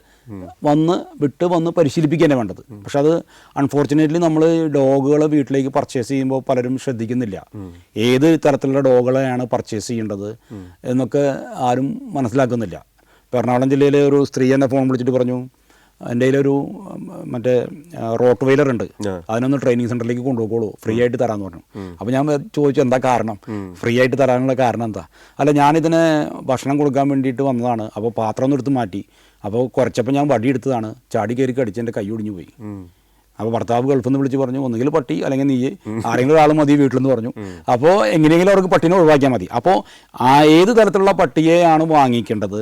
വന്ന് പരിശീലിപ്പിക്കുകയാണ് വേണ്ടത്. പക്ഷെ അത് അൺഫോർച്ചുനേറ്റ്ലി നമ്മൾ ഡോഗുകളെ വീട്ടിലേക്ക് പർച്ചേസ് ചെയ്യുമ്പോൾ പലരും ശ്രദ്ധിക്കുന്നില്ല. ഏത് തരത്തിലുള്ള ഡോഗുകളെയാണ് പർച്ചേസ് ചെയ്യേണ്ടത് എന്നൊക്കെ ആരും മനസ്സിലാക്കുന്നില്ല. ഇപ്പോൾ എറണാകുളം ജില്ലയിലെ ഒരു സ്ത്രീ എന്നെ ഫോൺ വിളിച്ചിട്ട് പറഞ്ഞു, എൻ്റെ കയ്യിലൊരു മറ്റേ റോട്ട് വെയിലർ ഉണ്ട്, അതിനൊന്ന് ട്രെയിനിങ് സെൻ്ററിലേക്ക് കൊണ്ടുപോയിക്കോളൂ, ഫ്രീ ആയിട്ട് തരാമെന്ന് പറഞ്ഞു. അപ്പോൾ ഞാൻ ചോദിച്ചു എന്താ കാരണം, ഫ്രീ ആയിട്ട് തരാനുള്ള കാരണം എന്താ? അല്ല ഞാനിതിന് ഭക്ഷണം കൊടുക്കാൻ വേണ്ടിയിട്ട് വന്നതാണ്, അപ്പോൾ പാത്രം ഒന്ന് എടുത്ത് മാറ്റി, അപ്പോൾ കുറച്ചപ്പോൾ ഞാൻ വടി എടുത്തതാണ്, ചാടി കയറി കടിച്ച് എൻ്റെ കൈ ഒടിഞ്ഞു പോയി. അപ്പോൾ ഭർത്താവ് ഗൾഫിൽ നിന്ന് വിളിച്ച് പറഞ്ഞു ഒന്നുകിൽ പട്ടി അല്ലെങ്കിൽ നീ ആരെങ്കിലും ഒരാൾ മതി വീട്ടിലെന്ന് പറഞ്ഞു. അപ്പോൾ എങ്ങനെയെങ്കിലും അവർക്ക് പട്ടീനെ ഒഴിവാക്കിയാൽ മതി. അപ്പോൾ ഏത് തരത്തിലുള്ള പട്ടിയെയാണ് വാങ്ങിക്കേണ്ടത്,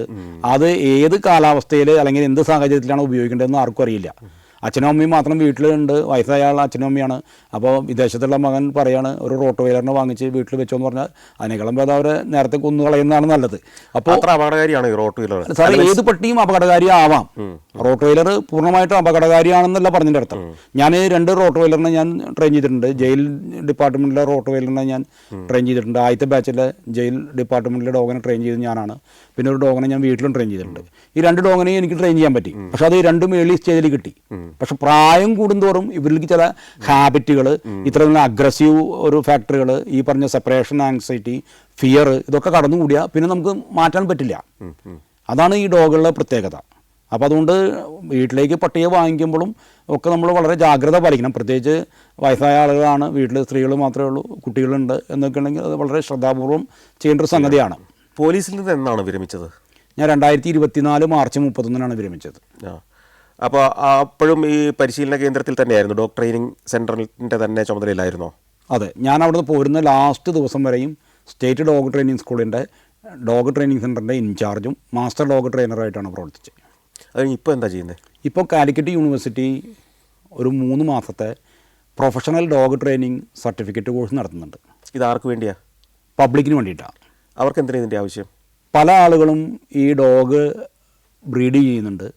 അത് ഏത് കാലാവസ്ഥയിൽ അല്ലെങ്കിൽ എന്ത് സാഹചര്യത്തിലാണ് ഉപയോഗിക്കേണ്ടതെന്ന് ആർക്കും അറിയില്ല. അച്ഛനും അമ്മയും മാത്രം വീട്ടിലുണ്ട്, വയസ്സായ ആൾ അച്ഛനും അമ്മയാണ്. അപ്പോൾ വിദേശത്തുള്ള മകൻ പറയാണ് ഒരു റോട്ട് വെയിലറിനെ വാങ്ങിച്ച് വീട്ടിൽ വെച്ചോന്ന് പറഞ്ഞാൽ അതിനേക്കാളും ഭേദം അവരെ നേരത്തെ കൊന്നു കളയുന്നതാണ് നല്ലത്. അപ്പോൾ അത്ര അപകടകാരിയാണ് ഈ റോട്ട് വെയിലർ. സാർ ഏത് പട്ടിയും അപകടകാരിയാവാം. റോട്ട് വെയിലർ പൂർണ്ണമായിട്ടും അപകടകാരിയാണെന്നല്ല പറഞ്ഞതിൻ്റെ അർത്ഥം. ഞാൻ 2 റോട്ട് വെയിലറിനെ ഞാൻ ട്രെയിൻ ചെയ്തിട്ടുണ്ട്. ജയിൽ ഡിപ്പാർട്ട്മെൻറ്റിലെ റോട്ട് വെയിലറിനെ ഞാൻ ട്രെയിൻ ചെയ്തിട്ടുണ്ട്. ആദ്യത്തെ ബാച്ചിലെ ജയിൽ ഡിപ്പാർട്ട്മെൻറ്റിലെ ഡോഗിനെ ട്രെയിൻ ചെയ്ത് ഞാനാണ്. പിന്നെ ഒരു ഡോഗിനെ ഞാൻ വീട്ടിലും ട്രെയിൻ ചെയ്തിട്ടുണ്ട്. ഈ 2 ഡോഗിനെയും എനിക്ക് ട്രെയിൻ ചെയ്യാൻ പറ്റി. പക്ഷെ അത് 2 ഏർലി സ്റ്റേജിൽ കിട്ടി. പക്ഷെ പ്രായം കൂടുന്തോറും ഇവരിലേക്ക് ചില ഹാബിറ്റുകൾ, ഇത്തരം അഗ്രസീവ് ഒരു ഫാക്ടറുകൾ, ഈ പറഞ്ഞ സെപ്പറേഷൻ ആൻസൈറ്റി, ഫിയർ, ഇതൊക്കെ കടന്നുകൂടിയാൽ പിന്നെ നമുക്ക് മാറ്റാൻ പറ്റില്ല. അതാണ് ഈ ഡോഗുകളുടെ പ്രത്യേകത. അപ്പോൾ അതുകൊണ്ട് വീട്ടിലേക്ക് പട്ടിയെ വാങ്ങിക്കുമ്പോഴും ഒക്കെ നമ്മൾ വളരെ ജാഗ്രത പാലിക്കണം. പ്രത്യേകിച്ച് വയസ്സായ ആളുകളാണ്, വീട്ടിൽ സ്ത്രീകൾ മാത്രമേ ഉള്ളൂ, കുട്ടികളുണ്ട് എന്നൊക്കെ ഉണ്ടെങ്കിൽ അത് വളരെ ശ്രദ്ധാപൂർവം ചെയ്യേണ്ട ഒരു സംഗതിയാണ്. പോലീസിൽ നിന്ന് എന്നാണ് വിരമിച്ചത്? ഞാൻ 2024 മാർച്ച് 31 വിരമിച്ചത്. അപ്പോൾ അപ്പോഴും ഈ പരിശീലന കേന്ദ്രത്തിൽ തന്നെയായിരുന്നു, ഡോഗ് ട്രെയിനിങ് സെൻറ്ററിൻ്റെ തന്നെ ചുമതലയിലായിരുന്നോ? അതെ, ഞാൻ അവിടുന്ന് പോരുന്ന ലാസ്റ്റ് ദിവസം വരെയും സ്റ്റേറ്റ് ഡോഗ് ട്രെയിനിങ് സ്കൂളിൻ്റെ ഡോഗ് ട്രെയിനിങ് സെൻറ്ററിൻ്റെ ഇൻചാർജും മാസ്റ്റർ ഡോഗ് ട്രെയിനറായിട്ടാണ് പ്രവർത്തിച്ചത്. അത് ഇപ്പോൾ എന്താ ചെയ്യുന്നത്? ഇപ്പോൾ കാലിക്കറ്റ് യൂണിവേഴ്സിറ്റി ഒരു 3 മാസത്തെ professional dog training certificate course നടത്തുന്നുണ്ട്. ഇത് ആർക്ക് വേണ്ടിയാണ്? പബ്ലിക്കിന് വേണ്ടിയിട്ടാണ്. അവർക്ക് എന്തിനാണ് ഇതിൻ്റെ ആവശ്യം? പല ആളുകളും ഈ ഡോഗ് ബ്രീഡ് ചെയ്യുന്നുണ്ട്,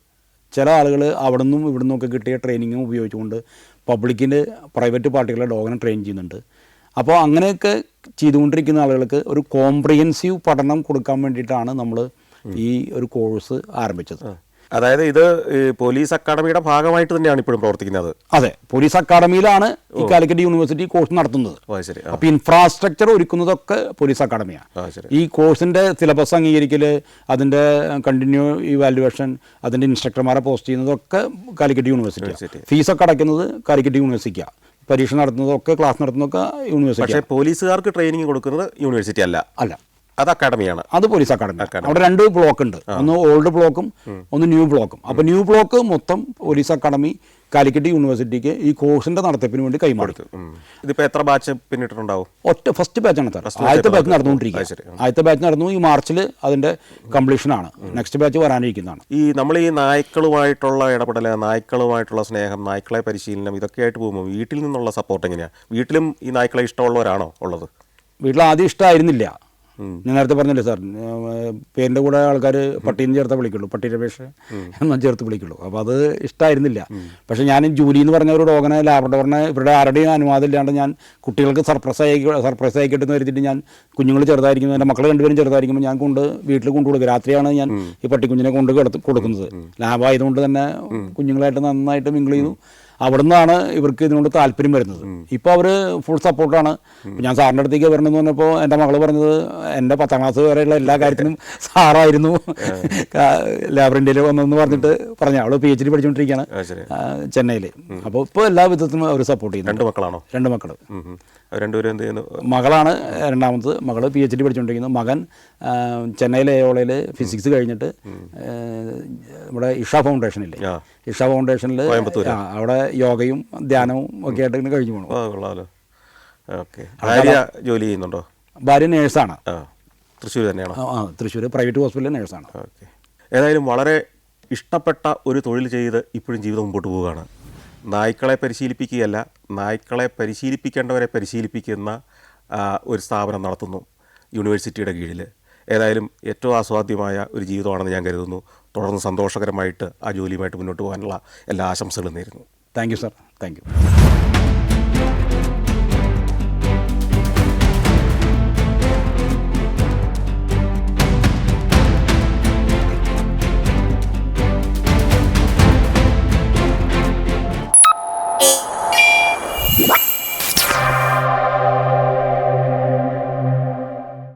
ചില ആളുകൾ അവിടെ നിന്നും ഇവിടെ നിന്നൊക്കെ കിട്ടിയ ട്രെയിനിങ്ങും ഉപയോഗിച്ചുകൊണ്ട് പബ്ലിക്കിൻ്റെ പ്രൈവറ്റ് പാർട്ടികളെ ഡോഗിനെ ട്രെയിൻ ചെയ്യുന്നുണ്ട്. അപ്പോൾ അങ്ങനെയൊക്കെ ചെയ്തുകൊണ്ടിരിക്കുന്ന ആളുകൾക്ക് ഒരു കോംപ്രിഹെൻസീവ് പഠനം കൊടുക്കാൻ വേണ്ടിയിട്ടാണ് നമ്മൾ ഈ ഒരു കോഴ്സ് ആരംഭിച്ചത്. അതായത് ഇത് പോലീസ് അക്കാഡമിയുടെ ഭാഗമായിട്ട് തന്നെയാണ് ഇപ്പോഴും പ്രവർത്തിക്കുന്നത്. അതെ, പോലീസ് അക്കാഡമിയിലാണ് ഈ കാലിക്കറ്റ് യൂണിവേഴ്സിറ്റി കോഴ്സ് നടത്തുന്നത്. അപ്പോൾ ഇൻഫ്രാസ്ട്രക്ചർ ഒരുക്കുന്നതൊക്കെ പോലീസ് അക്കാഡമിയാണ്. ഈ കോഴ്സിൻ്റെ സിലബസ് അംഗീകരിക്കൽ, അതിൻ്റെ കണ്ടിന്യൂ ഇവാലുവേഷൻ, അതിൻ്റെ ഇൻസ്ട്രക്ടർമാരെ പോസ്റ്റ് ചെയ്യുന്നതൊക്കെ കാലിക്കറ്റ് യൂണിവേഴ്സിറ്റിയാണ്. ഫീസൊക്കെ അടയ്ക്കുന്നത് കാലിക്കറ്റ് യൂണിവേഴ്സിറ്റിയാണ്. പരീക്ഷ നടത്തുന്നതൊക്കെ ക്ലാസ് നടത്തുന്നതൊക്കെ യൂണിവേഴ്സിറ്റി. പക്ഷേ പോലീസുകാർക്ക് ട്രെയിനിങ് കൊടുക്കുന്നത് യൂണിവേഴ്സിറ്റി അല്ല. അത് അക്കാഡമിയാണ്. അത് പോലീസ് അക്കാഡമി. അവിടെ 2 ബ്ലോക്ക് ഉണ്ട്, ഒന്ന് ഓൾഡ് ബ്ലോക്കും ഒന്ന് ന്യൂ ബ്ലോക്കും. അപ്പോൾ ന്യൂ ബ്ലോക്ക് മൊത്തം പോലീസ് അക്കാഡമി കാലിക്കറ്റ് യൂണിവേഴ്സിറ്റിക്ക് ഈ കോഴ്സിന്റെ നടത്തിപ്പിന് വേണ്ടി കൈമാറി. ഇതിപ്പോൾ എത്ര ബാച്ച് പിന്നിട്ടുണ്ടാവും? ഒറ്റ ഫസ്റ്റ് ബാച്ചാണ് സാർ. ആദ്യത്തെ ബാച്ച് നടന്നുകൊണ്ടിരിക്കുക. ആദ്യത്തെ ബാച്ച് നടന്നു, ഈ മാർച്ചിൽ അതിന്റെ കംപ്ലീഷനാണ്. Next batch വരാനിരിക്കുന്നതാണ്. ഈ നമ്മൾ ഈ നായ്ക്കളുമായിട്ടുള്ള ഇടപെടൽ, നായ്ക്കളുമായിട്ടുള്ള സ്നേഹം, നായ്ക്കളെ പരിശീലനം, ഇതൊക്കെയായിട്ട് പോകുമ്പോൾ വീട്ടിൽ നിന്നുള്ള സപ്പോർട്ട് എങ്ങനെയാണ്? വീട്ടിലും ഈ നായ്ക്കളെ ഇഷ്ടമുള്ളവരാണോ ഉള്ളത്? വീട്ടിൽ ആദ്യം ഇഷ്ടമായിരുന്നില്ല. ഞാൻ നേരത്തെ പറഞ്ഞില്ലേ സാർ, പേരിൻ്റെ കൂടെ ആൾക്കാർ പട്ടീന്ന് ചേർത്ത് വിളിക്കുള്ളൂ, പട്ടി രമേഷ് എന്നാൽ ചേർത്ത് വിളിക്കുള്ളൂ. അപ്പോൾ അത് ഇഷ്ടമായിരുന്നില്ല. പക്ഷേ ഞാൻ ജൂലി എന്ന് പറഞ്ഞ ഒരു ഡോഗനെ, ലാബ്രഡോറിനെ, ഇവരുടെ ആരുടെയും അനുവാദം ഇല്ലാണ്ട് ഞാൻ കുട്ടികൾക്ക് സർപ്രൈസ് ആയിക്കിട്ടെന്ന് വരുത്തിയിട്ട് ഞാൻ കുഞ്ഞുങ്ങൾ ചെറുതായിരിക്കുമ്പോൾ, എൻ്റെ മക്കൾ 2 പേരും ചെറുതായിരിക്കുമ്പോൾ ഞാൻ വീട്ടിൽ കൊണ്ടു കൊടുക്കുക. രാത്രിയാണ് ഞാൻ ഈ പട്ടിക്കുഞ്ഞിനെ കൊണ്ട് കൊടുക്കുന്നത്. ലാബായതുകൊണ്ട് തന്നെ കുഞ്ഞുങ്ങളായിട്ട് നന്നായിട്ട് മിങ്കിൾ ചെയ്തു. അവിടെ നിന്നാണ് ഇവർക്ക് ഇതിനോട് താല്പര്യം വരുന്നത്. ഇപ്പോൾ അവർ ഫുൾ സപ്പോർട്ടാണ്. ഞാൻ സാറിൻ്റെ അടുത്തേക്ക് വരണമെന്ന് പറഞ്ഞപ്പോൾ എൻ്റെ മകൾ പറഞ്ഞത് എൻ്റെ 10ാം ക്ലാസ് വരെയുള്ള എല്ലാ കാര്യത്തിനും സാറായിരുന്നു ലാബ് വന്നതെന്ന് പറഞ്ഞിട്ട് പറഞ്ഞു. അവൾ PhD പഠിച്ചുകൊണ്ടിരിക്കുകയാണ് ചെന്നൈയിൽ. അപ്പോൾ ഇപ്പോൾ എല്ലാ വിധത്തിലും അവർ സപ്പോർട്ട് ചെയ്യുന്നു. 2 മക്കളാണോ? 2 മക്കൾ. രണ്ടുപേരും എന്ത് ചെയ്യുന്നു? മകളാണ് രണ്ടാമത്. മകൾ PhD പഠിച്ചുകൊണ്ടിരിക്കുന്നു. മകൻ ചെന്നൈയിലെ ഏയോളയിൽ ഫിസിക്സ് കഴിഞ്ഞിട്ട് നമ്മുടെ ഇഷ ഫൗണ്ടേഷനില്ലേ, ഇഷ ഫൗണ്ടേഷനിൽ അവിടെ യോഗയും ധ്യാനവും ഒക്കെ ആയിട്ട് ഇങ്ങനെ കഴിഞ്ഞു പോകണം. ഭാര്യ ജോലി ചെയ്യുന്നുണ്ടോ? ഭാര്യ നേഴ്സാണ്. തൃശ്ശൂർ തന്നെയാണോ? തൃശ്ശൂർ പ്രൈവറ്റ് ഹോസ്പിറ്റലിലെ നേഴ്സാണ്. ഓക്കെ. ഏതായാലും വളരെ ഇഷ്ടപ്പെട്ട ഒരു തൊഴിൽ ചെയ്ത് ഇപ്പോഴും ജീവിതം മുമ്പോട്ട് പോവുകയാണ്. നായ്ക്കളെ പരിശീലിപ്പിക്കുകയല്ല, നായ്ക്കളെ പരിശീലിപ്പിക്കേണ്ടവരെ പരിശീലിപ്പിക്കുന്ന ഒരു സ്ഥാപനം നടത്തുന്നു യൂണിവേഴ്സിറ്റിയുടെ കീഴിൽ. ഏതായാലും ഏറ്റവും ആസ്വാദ്യമായ ഒരു ജീവിതമാണെന്ന് ഞാൻ കരുതുന്നു. തുടർന്ന് സന്തോഷകരമായിട്ട് ആ ജോലിയുമായിട്ട് മുന്നോട്ട് പോകാനുള്ള എല്ലാ ആശംസകളും നേരുന്നു. Thank you sir. Thank you.